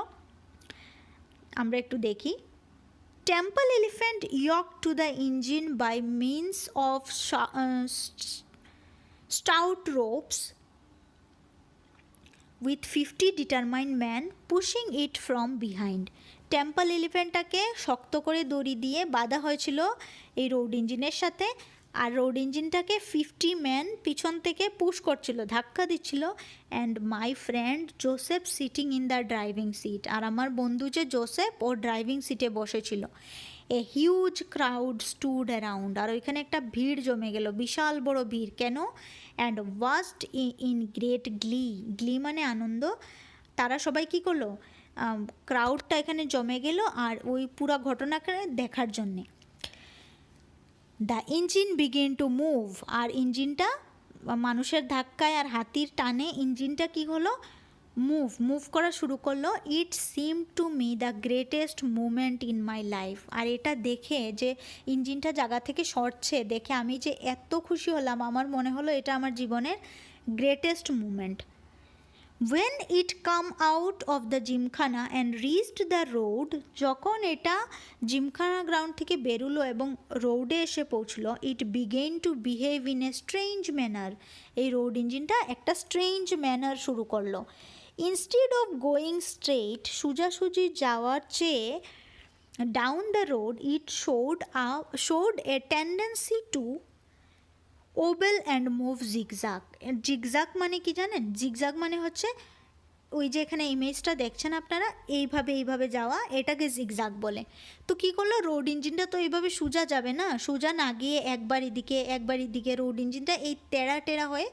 আমরা একটু দেখি। Temple elephant yoke to the engine by means of stout ropes with 50 determined man pushing it from behind. Temple এলিফ্যান্টটাকে শক্ত করে দড়ি দিয়ে বাঁধা হয়েছিল এই রোড ইঞ্জিনের সাথে, আর রোড ইঞ্জিনটাকে 50 ম্যান পিছন থেকে পুশ করছিল, ধাক্কা দিচ্ছিল। And my friend Joseph sitting in the driving seat, আর আমার বন্ধু যে জোসেফ ও ড্রাইভিং সিটে বসেছিল। A huge crowd stood around, আর ওইখানে একটা ভিড় জমে গেল, বিশাল বড় ভিড়। কেন? And watched in great glee, glee মানে আনন্দ। তারা সবাই কী করলো, ক্রাউডটা এখানে জমে গেল আর ওই পুরো ঘটনাকে দেখার জন্যে। The engine begin to move, আর ইঞ্জিনটা মানুষের ধাক্কায় আর হাতির টানে ইঞ্জিনটা কী হলো, মুভ করা শুরু করলো। It seem to me the greatest moment in my life, আর এটা দেখে যে ইঞ্জিনটা জায়গা থেকে সরছে দেখে আমি যে এত খুশি হলাম, আমার মনে হলো এটা আমার জীবনের greatest moment. When it come out of the gymkhana and reached the road, যখন এটা জিমখানা গ্রাউন্ড থেকে বেরোলো এবং রোডে এসে পৌঁছলো, it began to behave in a strange manner, এই রোড ইঞ্জিনটা একটা স্ট্রেঞ্জ ম্যানার শুরু করলো। Instead of going straight, সোজাসুজি যাওয়ার চেয়ে down the road, it showed a tendency to wobble and move zigzag. Zigzag মানে কি জানেন? জিগজাগ মানে হচ্ছে ওই যে এখানে ইমেজটা দেখছেন আপনারা, এইভাবে যাওয়া, এটাকে জিগজাগ বলে। তো কী করলো, রোড ইঞ্জিনটা তো এইভাবে সোজা যাবে না, সোজা না গিয়ে একবার এদিকে রোড ইঞ্জিনটা এই টেরা হয়ে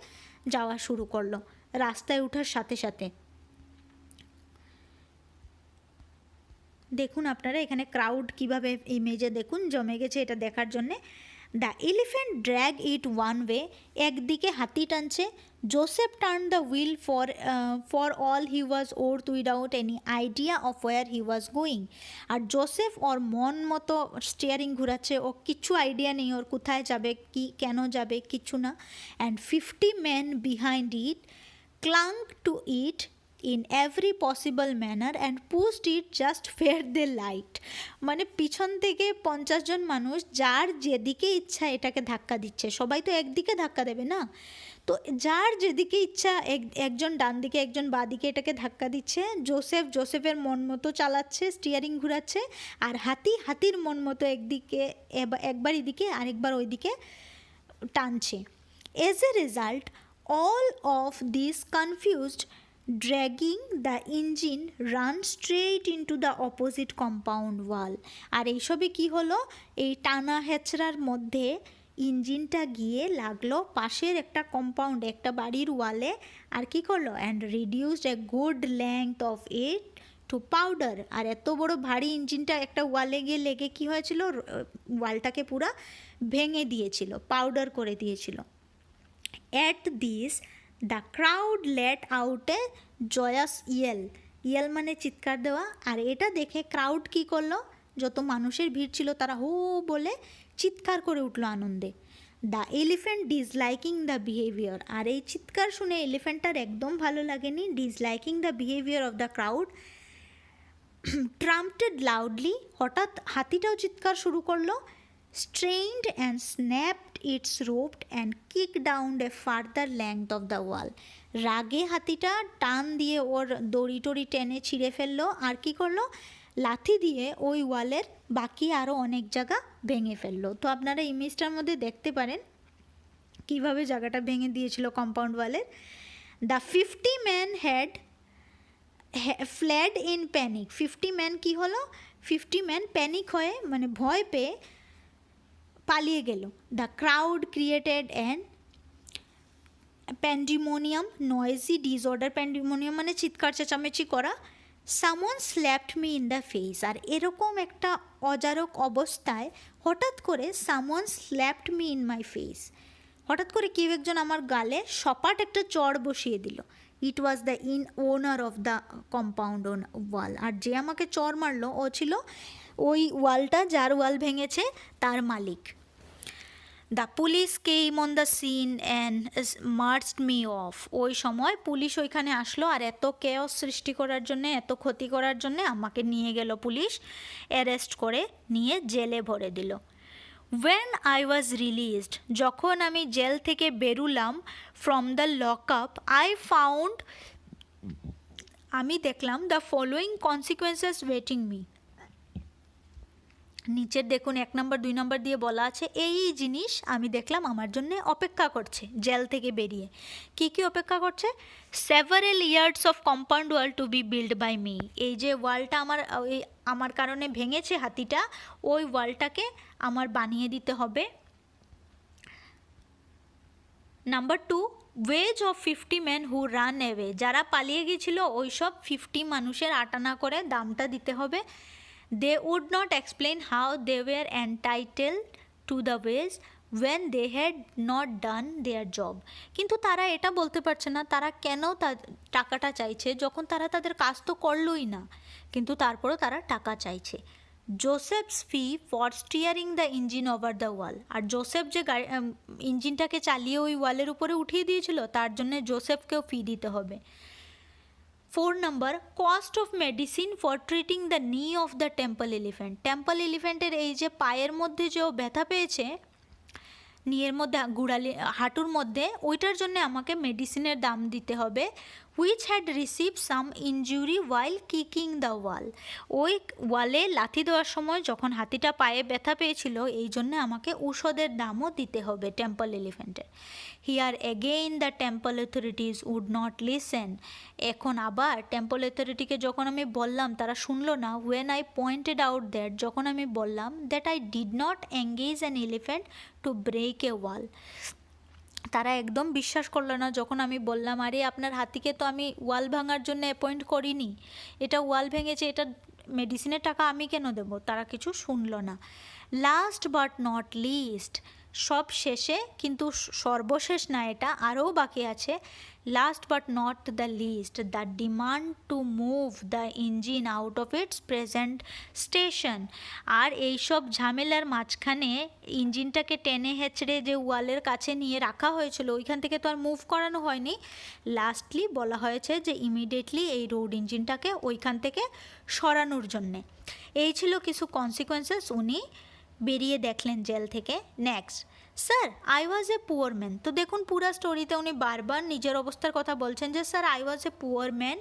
যাওয়া শুরু করলো রাস্তায় ওঠার সাথে সাথে। দেখুন আপনারা এখানে ক্রাউড কীভাবে ইমেজে দেখুন জমে গেছে এটা দেখার জন্যে। The elephant drag it one way, একদিকে হাতি টানছে। Joseph turn the wheel for all he was worth without any idea of where he was going, আর জোসেফ ওর মন মতো স্টিয়ারিং ঘুরাচ্ছে, ও কিচ্ছু আইডিয়া নেই ওর কোথায় যাবে, কি কেন যাবে, কিচ্ছু না। And 50 men behind it clung to it in every possible manner and pushed it just where they liked, মানে পিছন থেকে 50 জন মানুষ যার যেদিকে ইচ্ছা এটাকে ধাক্কা দিচ্ছে। সবাই তো একদিকে ধাক্কা দেবে না, তো যার যেদিকে ইচ্ছা একজন ডান দিকে একজন বাঁ দিকে এটাকে ধাক্কা দিচ্ছে। জোসেফের মন মতো চালাচ্ছে, স্টিয়ারিং ঘুরাচ্ছে, আর হাতির মন মতো একবার এদিকে আরেকবার ওইদিকে টানছে। As a result all of these confused dragging the engine run straight into the opposite compound wall, আর এইসবে কি হলো, এই টানা হেঁচড়ার মধ্যে ইঞ্জিনটা গিয়ে লাগলো পাশের একটা কম্পাউন্ড, একটা বাড়ির ওয়ালে, আর কি করলো, and reduced a good length of it to powder, আর এত বড় ভারী ইঞ্জিনটা একটা ওয়ালে গিয়ে লেগে কি হয়েছিল, ওয়ালটাকে পুরা ভেঙে দিয়েছিল, পাউডার করে দিয়েছিল। At this, the crowd let out a joyous yell মানে চিৎকার দেওয়া, আর এটা দেখে ক্রাউড কী করলো, যত মানুষের ভিড় ছিল তারা হো বলে চিৎকার করে উঠলো আনন্দে। The elephant disliking the behaviour, আর এই চিৎকার শুনে এলিফ্যান্টটার একদম ভালো লাগেনি। Disliking the behaviour of the crowd trumpeted loudly, হঠাৎ হাতিটাও চিৎকার শুরু করলো। strained and snapped its rope and kicked down a further length of the wall, রাগে হাতিটা টান দিয়ে ওর দড়ি টড়ি টেনে ছিঁড়ে ফেললো, আর কি করলো, লাথি দিয়ে ওই ওয়ালের বাকি আরও অনেক জায়গা ভেঙে ফেললো। তো আপনারা ইমেজটার মধ্যে দেখতে পারেন কিভাবে জায়গাটা ভেঙে দিয়েছিল কম্পাউন্ড ওয়ালের। The 50 men had fled in panic। 50 men কি হলো, 50 men প্যানিক হয়ে মানে ভয় পেয়ে পালিয়ে গেল। The crowd created an pandemonium, noisy disorder. Pandemonium মানে চিৎকার চেঁচামেচি করা। Someone slapped me in the face. আর এরকম একটা অজারক অবস্থায় হঠাৎ করে someone slapped me in my face, হঠাৎ করে কেউ একজন আমার গালে সপাট একটা চড় বসিয়ে দিল। It was the owner of the compound wall. আর যে আমাকে চড় মারলো ও ছিল ওই ওয়ালটা, যার ওয়াল ভেঙেছে তার মালিক। The police came on the scene and marched me off. ওই সময় পুলিশ ওইখানে আসলো আর এত কেওস সৃষ্টি করার জন্যে, এত ক্ষতি করার জন্যে আমাকে নিয়ে গেল পুলিশ, অ্যারেস্ট করে নিয়ে জেলে ভরে দিল। When I was released, যখন আমি জেল থেকে বেরুলাম, from the lockup, আমি দেখলাম the following consequences waiting me। নিচের দেখুন 1 নম্বর 2 নম্বর দিয়ে বলা আছে এই জিনিস আমি দেখলাম আমার জন্য অপেক্ষা করছে জেল থেকে বেরিয়ে। কি কি অপেক্ষা করছে? several years of compound wall to be built by me। এই যে ওয়ালটা আমার কারণে ভেঙেছে হাতিটা, ওই ওয়ালটাকে আমার বানিয়ে দিতে হবে। Number 2, ways of 50 men who ran away। যারা পালিয়ে গিয়েছিল ওই সব 50 মানুষের আটানা করে দামটা দিতে হবে। They would not explain how they were entitled to the wage when they had not done their job। কিন্তু তারা এটা বলতে পারছে না তারা কেন টাকাটা চাইছে, যখন তারা তাদের কাজ তো করলোই না, কিন্তু তারপরও তারা টাকা চাইছে। Joseph's fee for steering the engine over the wall. আর জোসেফ যে ইঞ্জিনটাকে চালিয়ে ওই ওয়ালের উপরে উঠিয়ে দিয়েছিল তার জন্য জোসেফকেও ফি দিতে হবে। 4 number, cost of medicine for treating the knee of the temple elephant. Temple এলিফ্যান্টের এই যে পায়ের মধ্যে যে ব্যথা পেয়েছে, নিয়ের মধ্যে হাঁটুর মধ্যে, ওইটার জন্য আমাকে মেডিসিনের দাম দিতে হবে। Which had receive some injury while kicking the wall. ওই ওয়ালে লাথি দেওয়ার সময় যখন হাতিটা পায়ে ব্যথা পেয়েছিল, এই জন্য আমাকে ঔষধের দামও দিতে হবে টেম্পল এলিফ্যান্টের। Here again the temple authorities would not listen. এখন আবার টেম্পল অথরিটিকে যখন আমি বললাম তারা শুনলো না। When I pointed out that, যখন আমি বললাম that I did not engage an elephant to break a wall, তারা একদম বিশ্বাস করলো না। যখন আমি বললাম আরে আপনার হাতিকে তো আমি ওয়াল ভাঙার জন্য অ্যাপয়েন্ট করিনি, এটা ওয়াল ভেঙেছে, এটা মেডিসিনের টাকা আমি কেন দেবো, তারা কিছু শুনলো না। লাস্ট বাট নট লিস্ট, সব শেষে কিন্তু সর্বশেষ না, এটা আরও বাকি আছে। Last but not the least, the demand to move the engine out of its present station. আর এইসব ঝামেলার মাঝখানে ইঞ্জিনটাকে টেনে হেঁচড়ে যে ওয়ালের কাছে নিয়ে রাখা হয়েছিল ওইখান থেকে তো আর মুভ করানো হয়নি। লাস্টলি বলা হয়েছে যে ইমিডিয়েটলি এই রোড ইঞ্জিনটাকে ওইখান থেকে সরানোর জন্যে। এই ছিল কিছু কনসিকোয়েন্সেস, উনি বেরিয়ে দেখলেন জেল থেকে। Next, sir I was a poor man. তো দেখুন পুরা স্টোরিতে উনি বারবার নিজের অবস্থার কথা বলছেন যে sir I was a poor man,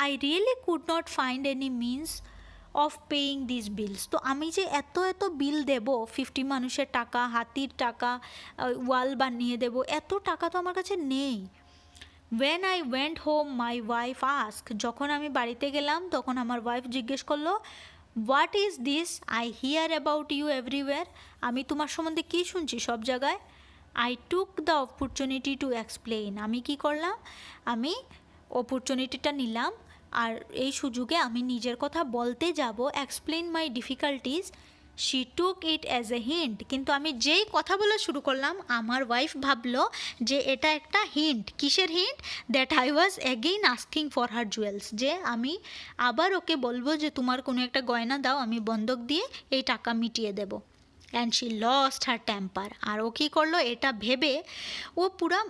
I really could not find any means of paying this bills. তো আমি যে এত বিল দেব, 50 মানুষের টাকা, হাতির টাকা, ওয়াল বানিয়ে দেব, এত টাকা তো আমার কাছে নেই। When I went home, my wife asked, যখন আমি বাড়িতে গেলাম তখন আমার ওয়াইফ জিজ্ঞেস করলো, what is this I hear about you everywhere. আমি তোমার সম্বন্ধে কী শুনছি সব জায়গায়। I took the opportunity to explain. আমি কি করলাম, আমি অপরচুনিটিটা নিলাম আর এই সুযোগে আমি নিজের কথা বলতে যাব, explain my difficulties. She took it as a hint. কিন্তু আমি যেই কথা বলা শুরু করলাম আমার ওয়াইফ ভাবলো যে এটা একটা হিন্ট। কিসের hint? That I was again asking for her jewels, যে আমি আবার ওকে বলবো যে তোমার কোনো একটা গয়না দাও, আমি বন্ধক দিয়ে এই টাকা মিটিয়ে দেব। And she lost her temper. আর ও কী করলো, এটা ভেবে ও পুরা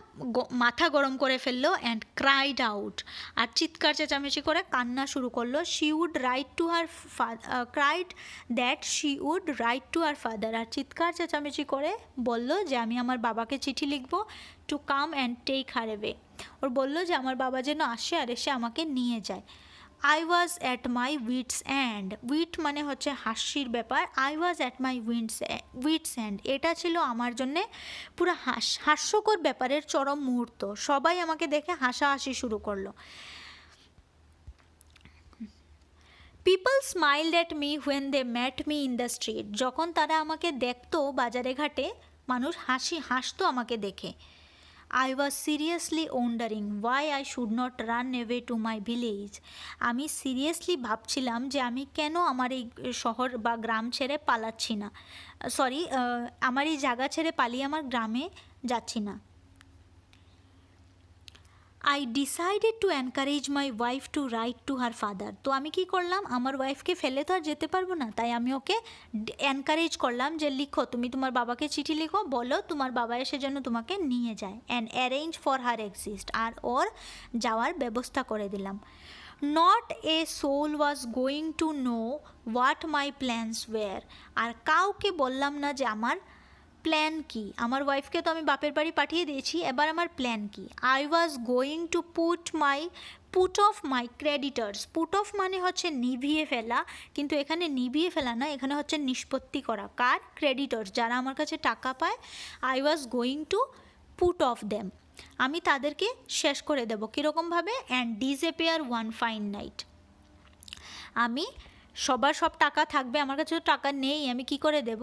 মাথা গরম করে ফেললো অ্যান্ড ক্রাইড আউট, আর চিৎকার চেঁচামেচি করে কান্না শুরু করলো। She would write to her cried that she would write to her father, আর চিৎকার চেঁচামেচি করে বলল যে আমি আমার বাবাকে চিঠি লিখবো, to come and take her away. ওর বললো যে আমার বাবা যেন আসে আর এসে আমাকে নিয়ে যায়। I was at my wits end, wit মানে হচ্ছে হাসির ব্যাপার, I was at my wits end, এটা ছিল আমার জন্যে পুরো হাস্যকর ব্যাপারের চরম মুহূর্ত। সবাই আমাকে দেখে হাসাহাসি শুরু করলো। People smiled at me when they met me in the street, যখন তারা আমাকে দেখতো বাজারে ঘাটে, মানুষ হাসতো আমাকে দেখে। I was seriously wondering why I should not run away to my village. আমি সিরিয়াসলি ভাবছিলাম যে আমি কেন আমার এই শহর বা গ্রাম ছেড়ে পালাচ্ছি না, আমার এই জায়গা ছেড়ে পালিয়ে আমার গ্রামে যাচ্ছি না। I decided to encourage my wife to write to her father, তো আমি কি করলাম, আমার ওয়াইফকে ফেলে তো আর যেতে পারবো না, তাই আমি ওকে এনকারেজ করলাম যে লিখো, তুমি তোমার বাবাকে চিঠি লিখো, বলো তোমার বাবা এসে যেন তোমাকে নিয়ে যায়, and arrange for her exist, আর ওর যাওয়ার ব্যবস্থা করে দিলাম। Not a soul was going to know what my plans were, আর কাউকে বললাম না যে আমার প্ল্যান কি। আমার ওয়াইফকে তো আমি বাপের বাড়ি পাঠিয়ে দিয়েছি, এবার আমার প্ল্যান কি। I was going to put of my creditors, put off মানে হচ্ছে নিভিয়ে ফেলা, কিন্তু এখানে নিভিয়ে ফেলা না, এখানে হচ্ছে নিষ্পত্তি করা। কার? ক্রেডিটার্স, যারা আমার কাছে টাকা পায়। I was going to put off them, আমি তাদেরকে শেষ করে দেবো। কীরকমভাবে? And disappear one fine night, আমি সবার সব টাকা থাকবে, আমার কাছে তো টাকা নেই, আমি কি করে দেব,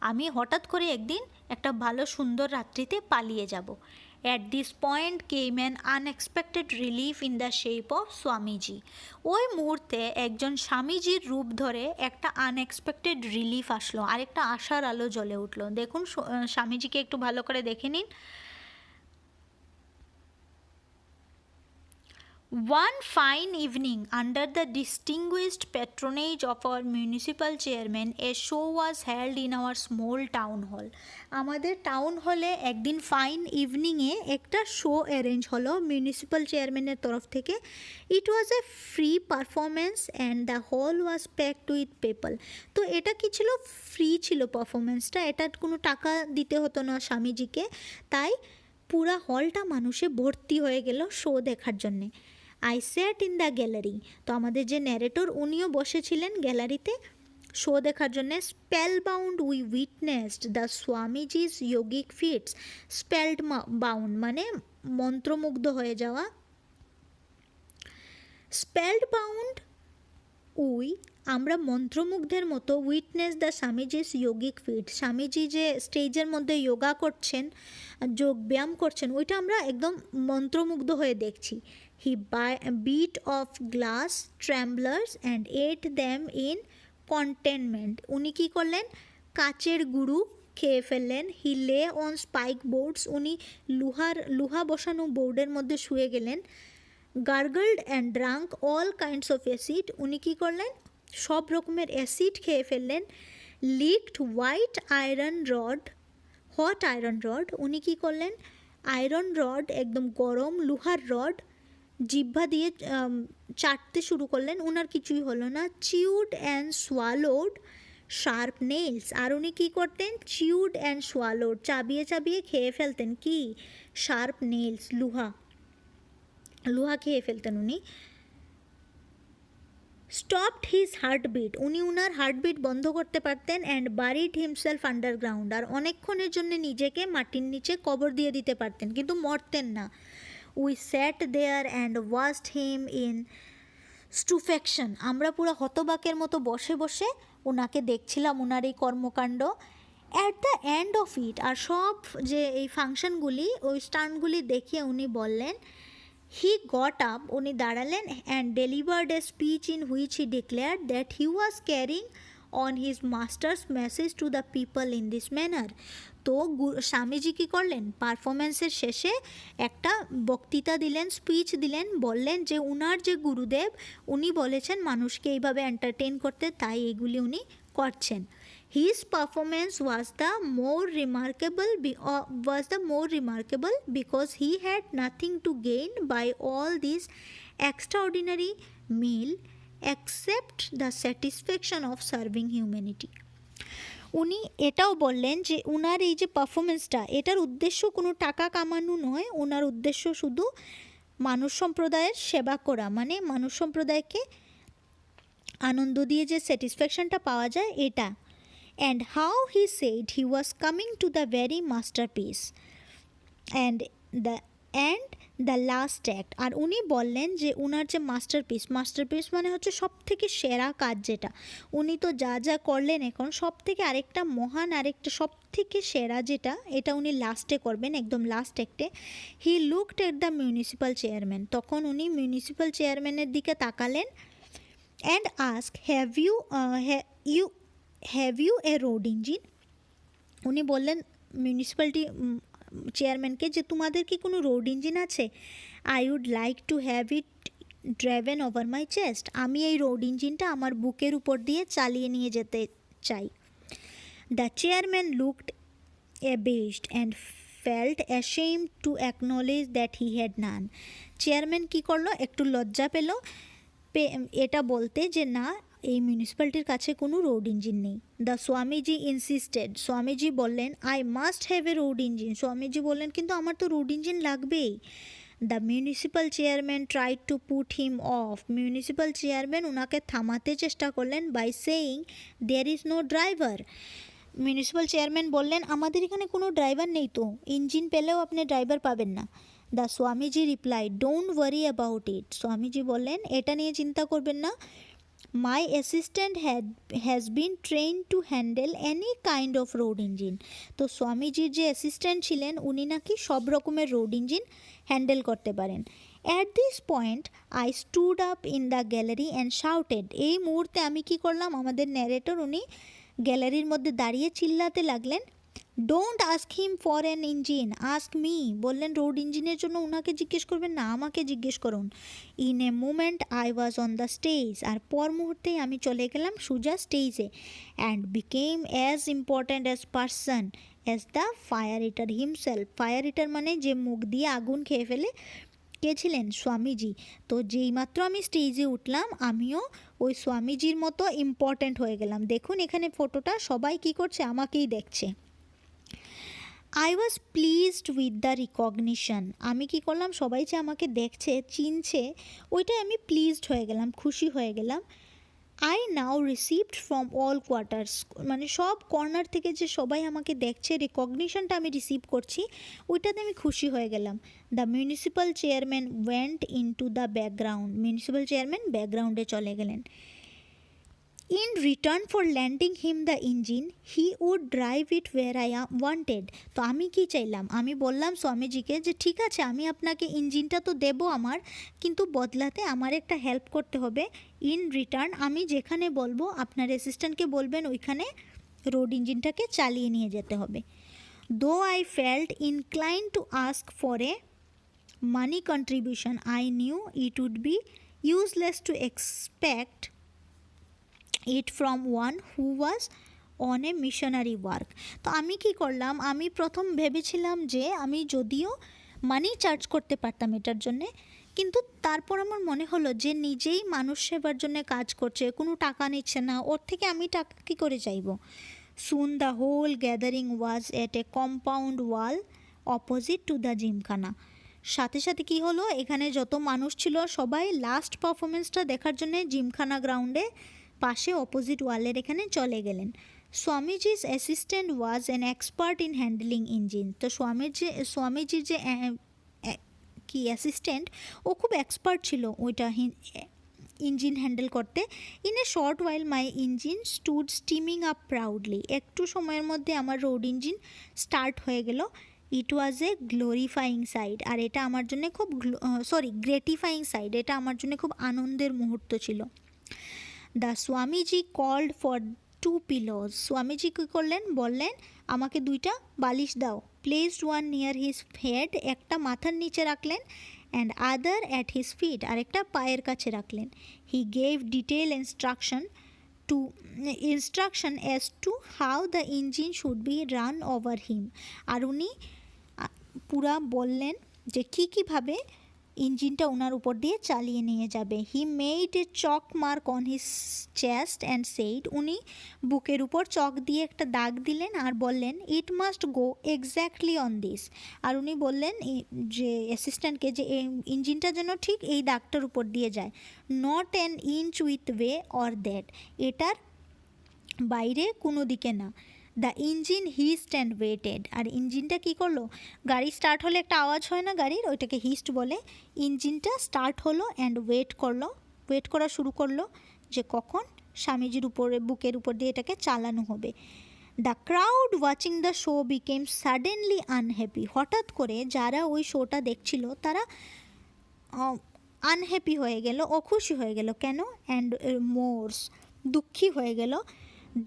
আমি হঠাৎ করে একদিন একটা ভালো সুন্দর রাত্রিতে পালিয়ে যাব। At this point came an unexpected relief in the shape of Swamiji, ওই মুহূর্তে একজন স্বামীজির রূপ ধরে একটা আনএক্সপেক্টেড রিলিফ আসলো, আর একটা আশার আলো জ্বলে উঠলো। দেখুন স্বামীজিকে একটু ভালো করে দেখে নিন। One fine evening, under the distinguished patronage of our municipal chairman, a show was held in our small town hall. আমাদের টাউন হলে একদিন ফাইন ইভিনিংয়ে একটা শো অ্যারেঞ্জ হলো মিউনিসিপ্যাল চেয়ারম্যানের তরফ থেকে। It was a free performance and the hall was packed with people. তো এটা কি ছিল? ফ্রি ছিল পারফরমেন্সটা, এটা কোনো টাকা দিতে হতো না স্বামীজিকে, তাই পুরা হলটা মানুষে ভর্তি হয়ে গেল শো দেখার জন্যে। I sat in the gallery, তো আমাদের যে ন্যারেটর উনিও বসেছিলেন গ্যালারিতে শো দেখার জন্যে। Spell bound we witnessed the Swamiji's yogic fits, spelled bound মানে মন্ত্রমুগ্ধ হয়ে যাওয়া। স্পেলড বাউন্ড উই, আমরা মন্ত্রমুগ্ধের মতো, উইটনেস দ্য স্বামীজিস যোগিক ফিট, স্বামীজি যে স্টেজের মধ্যে যোগা করছেন, যোগ ব্যায়াম করছেন, ওইটা আমরা একদম মন্ত্রমুগ্ধ হয়ে দেখছি। He bit of glass tumblers and ate them in contentment, উনি কী করলেন? কাচের গুঁড়ো খেয়ে ফেললেন। হি লে অন স্পাইক বোর্ডস, উনি লোহা বসানো বোর্ডের মধ্যে শুয়ে গেলেন। Gargled and drank all kinds of acid, উনি কী করলেন? সব রকমের অ্যাসিড খেয়ে ফেললেন। লিকড হট আয়রন রড, উনি কী করলেন? আয়রন রড, একদম গরম লোহার রড, জিহ্বা দিয়ে চাটতে শুরু করলেন, ওনার কিছুই হলো না। চিউড অ্যান্ড সোয়ালোড শার্প নেইলস, আর উনি কী করতেন? চিউড অ্যান্ড সোয়ালোড, চাবিয়ে চাবিয়ে খেয়ে ফেলতেন কি? শার্প নেইলস, লোহা খেয়ে ফেলতেন উনি। স্টপড হিজ হার্টবিট, উনি উনার হার্টবিট বন্ধ করতে পারতেন। অ্যান্ড বারিড হিমসেলফ আন্ডারগ্রাউন্ড, আর অনেকক্ষণের জন্য নিজেকে মাটির নিচে কবর দিয়ে দিতে পারতেন, কিন্তু মরতেন না। We sat there and watched him in stupefaction, আমরা পুরো হতবাকের মতো বসে বসে ওনাকে দেখছিলাম, ওনার এই কর্মকাণ্ড। At the end of it, আর সব যে এই ফাংশনগুলি, ওই স্টান্টগুলি দেখিয়ে উনি বললেন, হি গট আপ, উনি দাঁড়ালেন, and delivered a speech in which he declared that he was carrying on his masters message to the people in this manner. তো স্বামীজি কী করলেন? পারফরমেন্সের শেষে একটা বক্তৃতা দিলেন, স্পিচ দিলেন, বললেন যে উনার যে গুরুদেব উনি বলেছেন মানুষকে এইভাবে এন্টারটেইন করতে, তাই এগুলি উনি করছেন। His performance was the more remarkable because he had nothing to gain by all this extraordinary meal except the satisfaction of serving humanity. উনি এটাও বললেন যে উনার এই যে পারফরমেন্সটা, এটার উদ্দেশ্য কোনো টাকা কামানো নয়, ওনার উদ্দেশ্য শুধু মানুষ সম্প্রদায়ের সেবা করা, মানে মানুষ সম্প্রদায়কে আনন্দ দিয়ে যে স্যাটিসফ্যাকশনটা পাওয়া যায় এটা। And how he said he was coming to the very masterpiece and the last act. আর উনি বললেন যে উনার যে মাস্টারপিস মানে হচ্ছে সব থেকে সেরা কাজ যেটা, উনি তো যা যা করলেন এখন সব থেকে আরেকটা মহান, আরেকটা সব থেকে সেরা যেটা, এটা উনি লাস্টে করবেন, একদম লাস্ট অ্যাক্টে। He looked at the municipal chairman, তখন উনি মিউনিসিপ্যাল চেয়ারম্যানের দিকে তাকালেন। And ask have you a road engine. উনি বললেন মিউনিসিপ্যালিটি চেয়ারম্যানকে যে তোমাদের কি কোনো রোড ইঞ্জিন আছে? I would like to have it driven over my chest. আমি এই রোড ইঞ্জিনটা আমার বুকের উপর দিয়ে চালিয়ে নিয়ে যেতে চাই। The chairman looked abased and felt ashamed to acknowledge that he had none. Chairman কী করলো, একটু লজ্জা পেল এটা বলতে যে না, এই মিউনিসিপ্যালিটির কাছে কোনো রোড ইঞ্জিন নেই। দ্য স্বামীজি ইনসিস্টেড, স্বামীজি বললেন I must have a road engine. Swamiji বললেন কিন্তু আমার তো রোড ইঞ্জিন লাগবেই। The municipal chairman tried to put him off, municipal chairman ওনাকে থামাতে চেষ্টা করলেন by saying there is no driver. Municipal chairman বললেন আমাদের এখানে কোনো ড্রাইভার নেই, তো ইঞ্জিন পেলেও আপনি ড্রাইভার পাবেন না। The Swamiji reply don't worry about it, Swamiji বললেন এটা নিয়ে চিন্তা করবেন না। My assistant has been train to handle any kind of road engine. তো স্বামীজির যে অ্যাসিস্ট্যান্ট ছিলেন উনি নাকি সব রকমের রোড ইঞ্জিন হ্যান্ডেল করতে পারেন। At this point I stood up in the gallery and shouted, এই মুহূর্তে আমি কি করলাম, আমাদের ন্যারেটর উনি গ্যালারির মধ্যে দাঁড়িয়ে চিল্লাতে লাগলেন don't ask him for an engine, ask me. বললেন রোড ইঞ্জিনের জন্য ওনাকে জিজ্ঞেস করবেন না, আমাকে জিজ্ঞেস করুন। In a moment I was on the stage, আর পর মুহূর্তেই আমি চলে গেলাম সোজা স্টেজে। And became as important as person as the fire eater himself. Fire eater মানে যে মুখ দিয়ে আগুন খেয়ে ফেলে, কে ছিলেন? স্বামীজি। তো যেইমাত্র আমি স্টেজে উঠলাম আমিও ওই স্বামীজির মতো ইম্পর্ট্যান্ট হয়ে গেলাম। দেখুন এখানে ফটোটা, সবাই কি করছে, আমাকেই দেখছে। I was pleased with the recognition, আমি কি করলাম, সবাই যে আমাকে দেখছে, চিনছে, ওইটাই আমি প্লিজড হয়ে গেলাম, খুশি হয়ে গেলাম। I now received from all quarters, মানে সব কর্নার থেকে যে সবাই আমাকে দেখছে, রিকগনিশনটা আমি রিসিভ করছি, ওইটাতে আমি খুশি হয়ে গেলাম। The municipal chairman went in to the background, municipal chairman ব্যাকগ্রাউন্ডে চলে গেলেন। In return for landing him the engine he would drive it where I wanted. তো আমি কি চাইলাম, আমি বললাম স্বামীজিকে যে ঠিক আছে আমি আপনাকে ইঞ্জিনটা তো দেবো আমার, কিন্তু বদলাতে আমার একটা হেল্প করতে হবে। ইন রিটার্ন আমি যেখানে বলবো আপনার অ্যাসিস্ট্যান্টকে বলবেন ওইখানে রোড ইঞ্জিনটাকে চালিয়ে নিয়ে যেতে হবে। Though I felt incline to ask for a money contribution I knew it would be useless to expect it from one who was on a missionary work. তো আমি কি করলাম, আমি প্রথম ভেবেছিলাম যে আমি যদিও মানি চার্জ করতে পারতাম এটার জন্যে, কিন্তু তারপর আমার মনে হলো যে নিজেই মানুষ সেবার জন্য কাজ করছে, কোনো টাকা নিচ্ছে না, ওর থেকে আমি টাকা কী করে চাইব। Soon the whole gathering was at a compound wall opposite to the gymkhana. সাথে সাথে কি হলো, এখানে যত মানুষ ছিল সবাই লাস্ট পারফরমেন্সটা দেখার জন্য জিমখানা গ্রাউন্ডে পাশে অপোজিট ওয়ালের এখানে চলে গেলেন। স্বামীজির assistant was an expert in handling engine. তো স্বামীজির যে কি অ্যাসিস্ট্যান্ট, ও খুব এক্সপার্ট ছিল ওইটা ইঞ্জিন হ্যান্ডেল করতে। In a short while my engine stood steaming up proudly, একটু সময়ের মধ্যে আমার রোড ইঞ্জিন স্টার্ট হয়ে গেল। ইট ওয়াজ এ গ্লোরিফাইং সাইড, আর এটা আমার জন্য খুব গ্রেটিফাইং সাইড, এটা আমার জন্য খুব আনন্দের মুহূর্ত ছিল। The Swamiji called for 2 pillows, Swamiji কী করলেন, বললেন আমাকে 2টা বালিশ দাও। Placed one near his head, একটা মাথার নিচে রাখলেন, and other at his feet, আর একটা পায়ের কাছে রাখলেন। He gave detail instruction as to how the engine should be run over him. আর উনি পুরা বললেন যে কীভাবে ইঞ্জিনটা ওনার উপর দিয়ে চালিয়ে নিয়ে যাবে। He made a chalk mark on his chest and said, উনি বুকের উপর চক দিয়ে একটা দাগ দিলেন আর বললেন it must go exactly on this. আর উনি বললেন যে অ্যাসিস্ট্যান্টকে যে ইঞ্জিনটা যেন ঠিক এই দাগটার উপর দিয়ে যায়, not an inch with way or that, এটার বাইরে কোনো দিকে না। দ্য ইঞ্জিন হিস্ট অ্যান্ড ওয়েটেড, আর ইঞ্জিনটা কী করলো, গাড়ি স্টার্ট হলে একটা আওয়াজ হয় না গাড়ির, ওইটাকে হিস্ট বলে। ইঞ্জিনটা স্টার্ট হলো অ্যান্ড ওয়েট করা শুরু করলো যে কখন স্বামীজির উপরে বুকের উপর দিয়ে এটাকে চালানো হবে। The crowd watching the show became suddenly unhappy, হঠাৎ করে যারা ওই শোটা দেখছিল তারা আনহ্যাপি হয়ে গেল, অখুশি হয়ে গেল। কেন? অ্যান্ড মোরস, দুঃখী হয়ে গেল।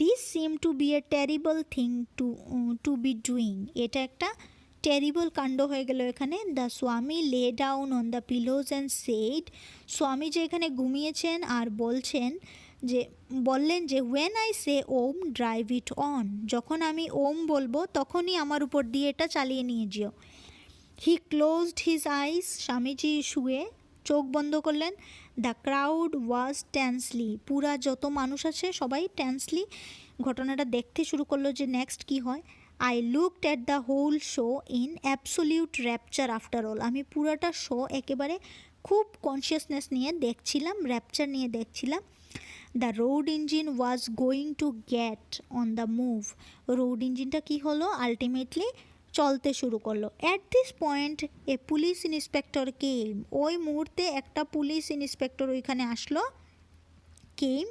This seem to be a terrible thing to be doing, এটা একটা টেরিবল কাণ্ড হয়ে গেল এখানে। The Swami lay down on the pillows and said, Swami যে এখানে ঘুমিয়েছেন আর বললেন যে when I say Om drive it on, যখন আমি ওম বলবো তখনই আমার উপর দিয়ে এটা চালিয়ে নিয়ে যেও। হি ক্লোজড হিজ আইস, স্বামীজি শুয়ে চোখ বন্ধ করলেন। দ্য ক্রাউড ওয়াজ টেন্সলি, পুরা যত মানুষ আছে সবাই টেন্সলি ঘটনাটা দেখতে শুরু করলো যে নেক্সট কী হয়। I looked at the whole show in absolute rapture after all, আমি পুরাটা শো একেবারে খুব কনসিয়াসনেস নিয়ে দেখছিলাম, র্যাপচার নিয়ে দেখছিলাম। The road engine was going to get on the move, road ইঞ্জিনটা কী হলো, আলটিমেটলি চলতে শুরু করলো। At this point a police inspector came, ওই মুহূর্তে একটা পুলিশ ইন্সপেক্টর ওইখানে আসলো। Came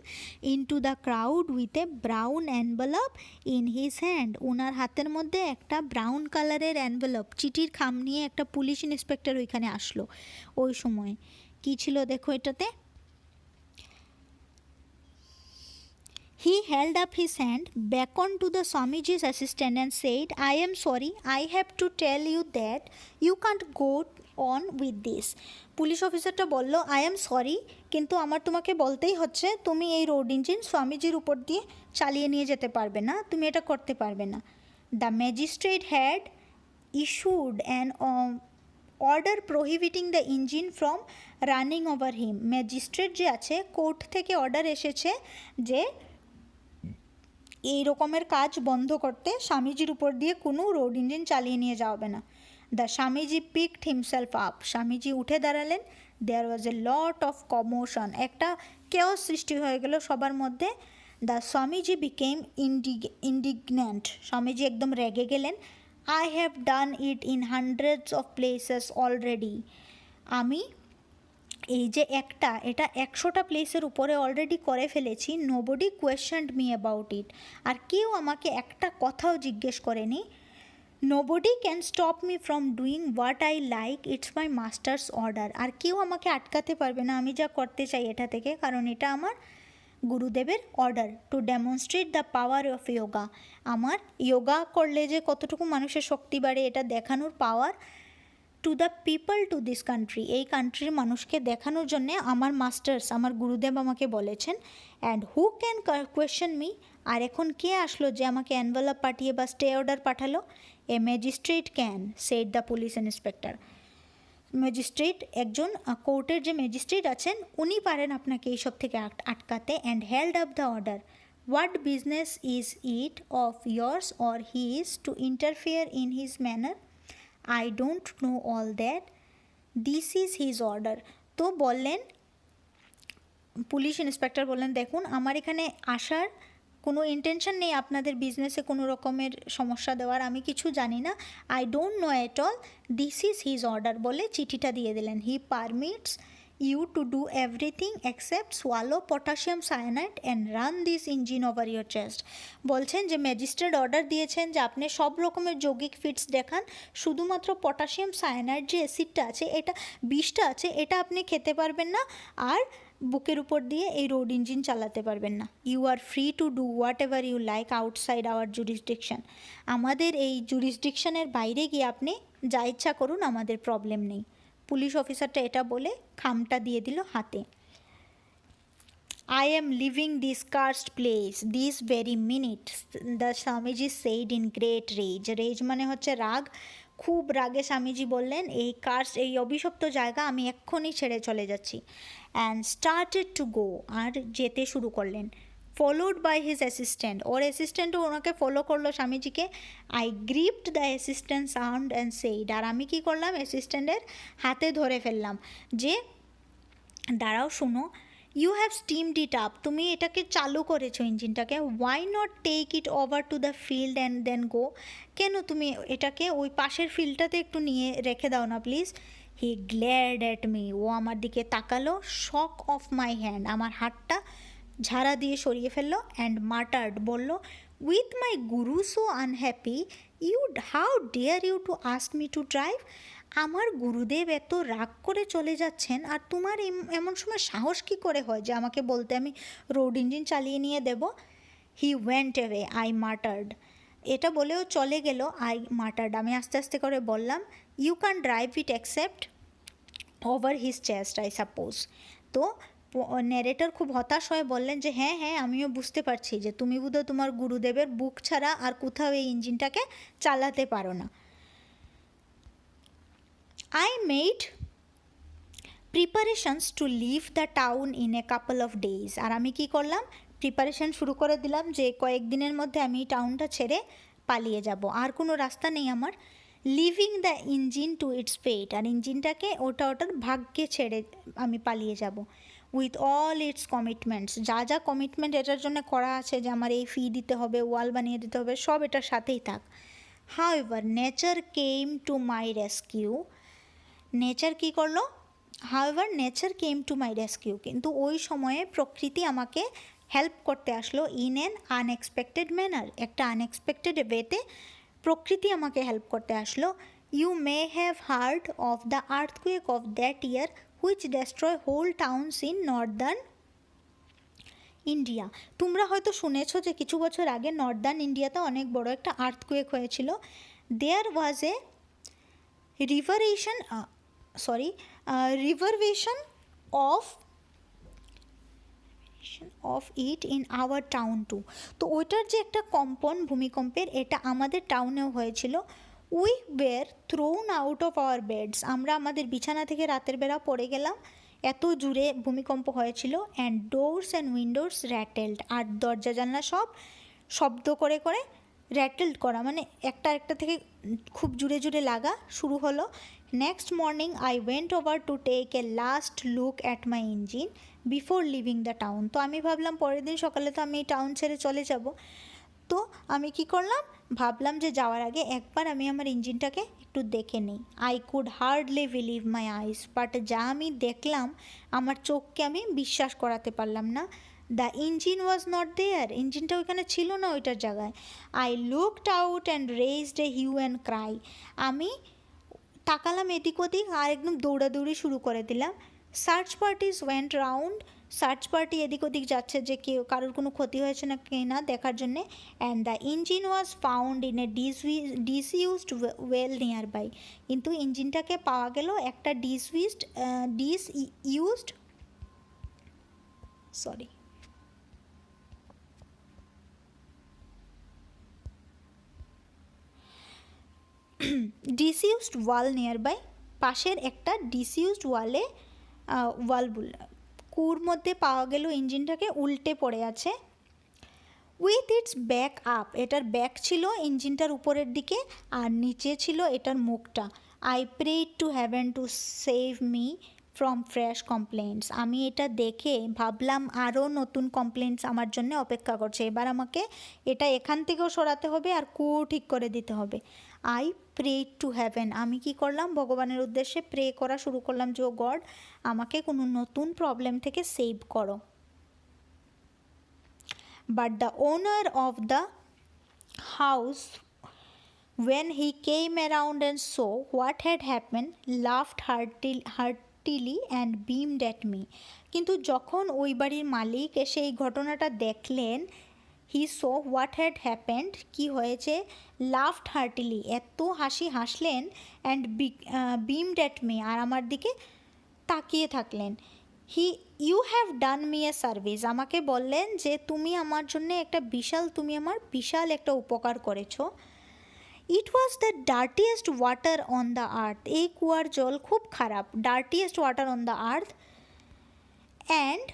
into the crowd with a brown envelope in his hand, ওনার হাতের মধ্যে একটা ব্রাউন কালারের এনভেলপ, চিঠির খাম নিয়ে একটা পুলিশ ইন্সপেক্টর ওইখানে আসলো। ওই সময় কী ছিল দেখো এটাতে, he held up his hand, beckoned to the Swamiji's assistant and said, I am sorry, I have to tell you that you can't go on with this. Police অফিসারটা বলল আই এম সরি, কিন্তু আমার তোমাকে বলতেই হচ্ছে তুমি এই road engine স্বামীজির উপর দিয়ে চালিয়ে নিয়ে যেতে পারবে না, তুমি এটা করতে পারবে না। The magistrate had issued an order প্রহিবিটিং the engine from running over him, magistrate যে আছে কোর্ট থেকে অর্ডার এসেছে যে এই রকমের কাজ বন্ধ করতে, স্বামীজির উপর দিয়ে কোনো রোড ইঞ্জিন চালিয়ে নিয়ে যাওয়া না। The Swamiji picked himself up, Swamiji উঠে দাঁড়ালেন। There was a lot of commotion, একটা কেওস সৃষ্টি হয়ে গেল সবার মধ্যে। The Swamiji became indignant, Swamiji একদম রেগে গেলেন। I have done it in hundreds of places already, আমি এই যে এটা 100টা প্লেসের উপরে অলরেডি করে ফেলেছি। Nobody questioned me about it, আর কেউ আমাকে একটা কথাও জিজ্ঞেস করেনি। Nobody can stop me from doing what I like, it's my master's order, আর কেউ আমাকে আটকাতে পারবে না আমি যা করতে চাই এটা থেকে, কারণ এটা আমার গুরুদেবের order. To demonstrate the power of yoga, আমার যোগা করলে যে কতটুকু মানুষের শক্তি বাড়ে এটা দেখানোর power. To the people to this country, এই কান্ট্রির মানুষকে দেখানোর জন্যে আমার মাস্টার্স, আমার গুরুদেব আমাকে বলেছেন। And who can question me, আর এখন কে আসলো যে আমাকে অ্যানভেলপ পাঠিয়ে বা স্টে অর্ডার পাঠালো? A magistrate can, said the police inspector. Magistrate, একজন কোর্টের যে ম্যাজিস্ট্রেট আছেন উনি পারেন আপনাকে এইসব থেকে আটকাতে। And held up the order, what business is it off years or his two interfere in his manner? I don't know all that. This is his order. তো বললেন, পুলিশ ইন্সপেক্টর বললেন দেখুন আমার এখানে আসার কোনো ইন্টেনশন নেই আপনাদের বিজনেসে কোনো রকমের সমস্যা দেওয়ার, আমি কিছু জানি না। I don't know at all, this is his order বলে চিঠিটা দিয়ে দিলেন। He permits you to do everything except swallow potassium cyanide and run this engine over your chest. বলছেন যে ম্যাজিস্ট্রেট অর্ডার দিয়েছেন যে আপনি সব রকমের যৌগিক ফিটস দেখান, শুধুমাত্র পটাশিয়াম সায়ানাইড যে অ্যাসিডটা আছে, এটা বিষটা আছে, এটা আপনি খেতে পারবেন না, আর বুকের উপর দিয়ে এই রোড ইঞ্জিন চালাতে পারবেন না। You are free to do whatever you like outside our jurisdiction, আমাদের এই জুরিসডিকশনের বাইরে গিয়ে আপনি যা ইচ্ছা করুন, আমাদের প্রবলেম নেই। পুলিশ অফিসারটা এটা বলে খামটা দিয়ে দিল হাতে। I am leaving this cursed place this very minute, the Swamiji said in great rage. Rage মানে হচ্ছে রাগ। খুব রাগে স্বামীজি বললেন এই কার্স, এই অভিশপ্ত জায়গা আমি এক্ষুনি ছেড়ে চলে যাচ্ছি। অ্যান্ড স্টার্টেড টু গো, আর যেতে শুরু করলেন। ফলোড বাই হিজ অ্যাসিস্ট্যান্ট, ওর অ্যাসিস্ট্যান্টও ওনাকে ফলো করলো স্বামীজিকে। I gripped the assistant's arm and said, আর আমি কী করলাম, অ্যাসিস্ট্যান্টের হাতে ধরে ফেললাম যে দাঁড়াও, শুনো, you have steamed it up, তুমি এটাকে চালু করেছো ইঞ্জিনটাকে, why not take it over to the field and then go, কেন তুমি এটাকে ওই পাশের ফিল্ডটাতে একটু নিয়ে রেখে দাও না প্লিজ। হি গ্লেয়ার্ড অ্যাট মি, ও আমার দিকে তাকালো, শক অফ মাই হ্যান্ড, আমার হাতটা ঝাড়া দিয়ে সরিয়ে ফেললো, অ্যান্ড মাটার্ড, বলল, with my guru so unhappy, you how dare you to ask me to drive, আমার গুরুদেব এত রাগ করে চলে যাচ্ছেন, আর তোমার এমন সময় সাহস কী করে হয় যে আমাকে বলতে আমি রোড ইঞ্জিন চালিয়ে নিয়ে দেব। হি ওয়েন্ট অ্যাওয়ে, আই মাটার্ড, এটা বলেও চলে গেল। আই মাটার্ড, আমি আস্তে আস্তে করে বললাম, you can drive it except over his chest I suppose. তো ন্যারেটর খুব হতাশ হয়ে বললেন যে হ্যাঁ হ্যাঁ, আমিও বুঝতে পারছি যে তুমি বোধহয় তোমার গুরুদেবের বুক ছাড়া আর কোথাও এই ইঞ্জিনটাকে চালাতে পারো না। I made preparations to leave the town in a couple of days, আর আমি কী করলাম, প্রিপারেশন শুরু করে দিলাম যে কয়েকদিনের মধ্যে আমি টাউনটা ছেড়ে পালিয়ে যাব, আর কোনো রাস্তা নেই আমার। Leaving the engine to its fate, আর ইঞ্জিনটাকে ওটার ভাগ্যে ছেড়ে আমি পালিয়ে যাব। উইথ অল ইটস কমিটমেন্টস, যা যা কমিটমেন্ট এটার জন্য করা আছে, যে আমার এই ফি দিতে হবে, ওয়াল বানিয়ে দিতে হবে, সব এটার সাথেই থাক। However nature came to my rescue, nature কী করলো, however nature came to my rescue, কিন্তু ওই সময়ে প্রকৃতি আমাকে হেল্প করতে আসলো ইন অ্যান আনএক্সপেক্টেড ম্যানার, একটা আনএক্সপেক্টেড ওয়েতে প্রকৃতি আমাকে হেল্প করতে আসলো। You may have heard of the earthquake of that year which destroy whole towns in northern India, তোমরা হয়তো শুনেছো যে কিছু বছর আগে নর্দার্ন ইন্ডিয়াতে অনেক বড় একটা আর্থকুয়েক হয়েছিল। দেয়ার was A reverberation of it in our town too, তো ওইটার যে একটা কম্পন, ভূমিকম্পের, এটা আমাদের টাউনেও হয়েছিল। We were thrown out of our beds, আমরা আমাদের বিছানা থেকে রাতের বেলা পড়ে গেলাম, এত জুড়ে ভূমিকম্প হয়েছিল। অ্যান্ড ডোরস অ্যান্ড উইন্ডোজ র্যাটেলড, আর দরজা জানলা সব শব্দ করে করে, র্যাটেলড করা মানে একটা থেকে খুব জুড়ে জুড়ে লাগা শুরু হলো। Next morning I went over to take a last look at my engine before leaving the town, তো আমি ভাবলাম পরের দিন সকালে তো আমি টাউন ছেড়ে চলে যাব, তো আমি কি করলাম, ভাবলাম যে যাওয়ার আগে একবার আমি আমার ইঞ্জিনটাকে একটু দেখে নিই। I could hardly believe my eyes, but যা আমি দেখলাম আমার চোখকে আমি বিশ্বাস করাতে পারলাম না। The engine was not there, ইঞ্জিনটা ওইখানে ছিল না ওইটার জায়গায়। I looked out and raised a hue and cry, আমি তাকালাম এদিক ওদিক আর একদম দৌড়াদৌড়ি শুরু করে দিলাম। Search parties went round, search party এদিক ওদিক যাচ্ছে যে কেউ কারোর কোনো ক্ষতি হয়েছে না কি না দেখার জন্যে। And the engine was found in a disused well nearby, কিন্তু ইঞ্জিনটাকে পাওয়া গেল একটা ডিসইউজড ওয়াল নিয়ার বাই, পাশের একটা ডিসইউজড কুয়োর মধ্যে পাওয়া গেল ইঞ্জিনটাকে উল্টে পড়ে আছে। উইথ ইটস ব্যাক আপ, এটার ব্যাক ছিল ইঞ্জিনটার উপরের দিকে আর নিচে ছিল এটার মুখটা। I prayed two haven to save me from fresh complaints, আমি এটা দেখে ভাবলাম আরও নতুন কমপ্লেন্টস আমার জন্য অপেক্ষা করছে, এবার আমাকে এটা এখান থেকেও সরাতে হবে আর কুয়ো ঠিক করে দিতে হবে। আই প্রেড টু হ্যাভেন, আমি কি করলাম, ভগবানের উদ্দেশ্যে প্রে করা শুরু করলাম যে ও গড আমাকে কোনো নতুন প্রবলেম থেকে সেভ করো। But the owner of the house when he came around and saw what had happened laughed heartily and beamed at me, কিন্তু যখন ওই বাড়ির মালিক এসে এই ঘটনাটা দেখলেন, he saw what had happened, কী হয়েছে, লাফড হার্টিলি, এত হাসি হাসলেন, অ্যান্ড বিমড অ্যাট মি, আর আমার দিকে তাকিয়ে থাকলেন। You have done me a service, আমাকে বললেন যে তুমি আমার জন্য তুমি আমার বিশাল একটা উপকার করেছো। It was the dirtiest water on the earth, এই কুয়ার জল খুব খারাপ, dirtiest water on the earth, and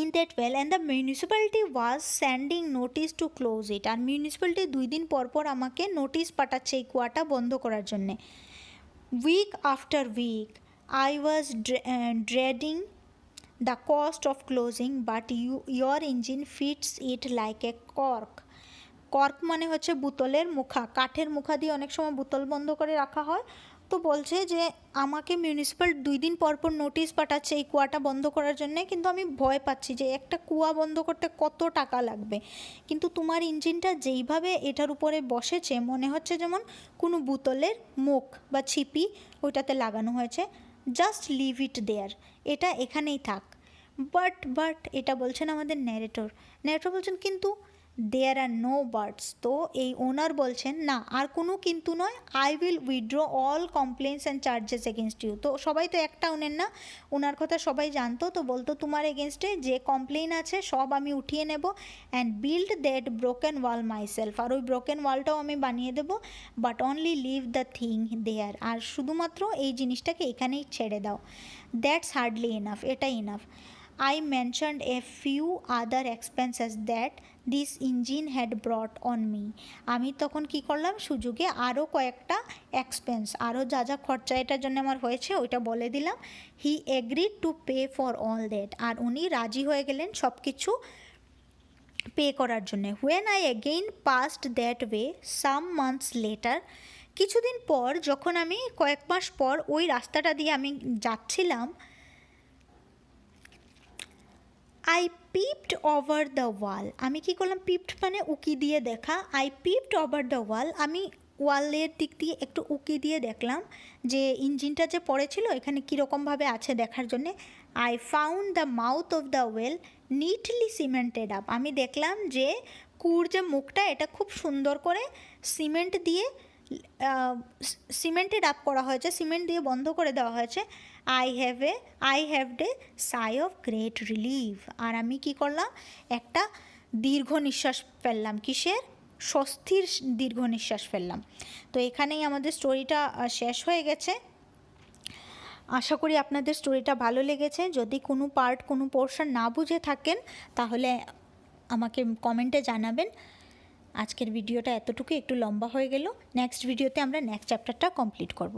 in that well and the municipality was sending notice to close it, আর মিউনিসিপ্যালিটি 2 দিন পর পর আমাকে নোটিশ পাঠাচ্ছে এই কুয়াটা বন্ধ করার জন্যে। Week after week I was dreading the cost of closing, but your engine fits it like a cork. Cork মানে হচ্ছে বোতলের মুখা, কাঠের মুখা দিয়ে অনেক সময় বোতল বন্ধ করে রাখা হয়। তো বলছে যে আমাকে মিউনিসিপ্যাল 2 দিন পর পর নোটিশ পাঠাচ্ছে এই কুয়াটা বন্ধ করার জন্যে, কিন্তু আমি ভয় পাচ্ছি যে একটা কুয়া বন্ধ করতে কত টাকা লাগবে, কিন্তু তোমার ইঞ্জিনটা যেইভাবে এটার উপরে বসেছে মনে হচ্ছে যেমন কোনো বোতলের মুখ বা ছিপি ওইটাতে লাগানো হয়েছে। জাস্ট লিভ ইট দেয়ার, এটা এখানেই থাক। বাট এটা বলছেন আমাদের ন্যারেটর বলছেন কিন্তু দেয়ার আর নো বার্ডস, তো এই ওনার বলছেন না আর কোনো কিন্তু নয়, I will withdraw all complaints and charges against you. তো সবাই তো একটা ওনেন না, ওনার কথা সবাই জানতো, তো বলতো তোমার এগেনস্টে যে কমপ্লেন আছে সব আমি উঠিয়ে নেব, and build that broken wall myself, আর ওই ব্রোকেন ওয়ালটাও আমি বানিয়ে দেবো, but only leave the thing there, আর শুধুমাত্র এই জিনিসটাকে এখানেই ছেড়ে দাও। দ্যাটস হার্ডলি ইনাফ, এটাই enough. I mentioned a few other expenses that this engine had brought on me. আমি তখন কি করলাম, সুযোগে আরও কয়েকটা এক্সপেন্স, আরও যা যা খরচা এটার জন্য আমার হয়েছে ওইটা বলে দিলাম। He agreed to pay for all that, আর উনি রাজি হয়ে গেলেন সব কিছু পে করার জন্যে। When I again passed that way some months later, কিছুদিন পর যখন আমি কয়েক মাস পর ওই রাস্তাটা দিয়ে আমি যাচ্ছিলাম, আই পিপড ওভার দ্য ওয়াল, আমি কী করলাম, পিপড মানে উকি দিয়ে দেখা, আই পিপড ওভার দ্য ওয়াল, আমি ওয়ালের দিক দিয়ে একটু উকি দিয়ে দেখলাম যে ইঞ্জিনটা যে পড়েছিল এখানে কীরকমভাবে আছে দেখার জন্যে। I found the mouth of the well neatly cemented up, আমি দেখলাম যে কুয়োর যে মুখটা এটা খুব সুন্দর করে সিমেন্ট দিয়ে সিমেন্টেড আপ করা হয়েছে, সিমেন্ট দিয়ে বন্ধ করে দেওয়া হয়েছে। I হ্যাভড A Sai of great relief, আর আমি কি করলাম, একটা দীর্ঘ নিঃশ্বাস ফেললাম, কিসের, স্বস্তির দীর্ঘ নিঃশ্বাস ফেললাম। তো এখানেই আমাদের স্টোরিটা শেষ হয়ে গেছে। আশা করি আপনাদের স্টোরিটা ভালো লেগেছে। যদি কোনো পার্ট কোনো পোর্শন না বুঝে থাকেন তাহলে আমাকে কমেন্টে জানাবেন। আজকের ভিডিওটা এতটুকু, একটু লম্বা হয়ে গেল। নেক্সট ভিডিওতে আমরা নেক্সট চ্যাপ্টারটা কমপ্লিট করব।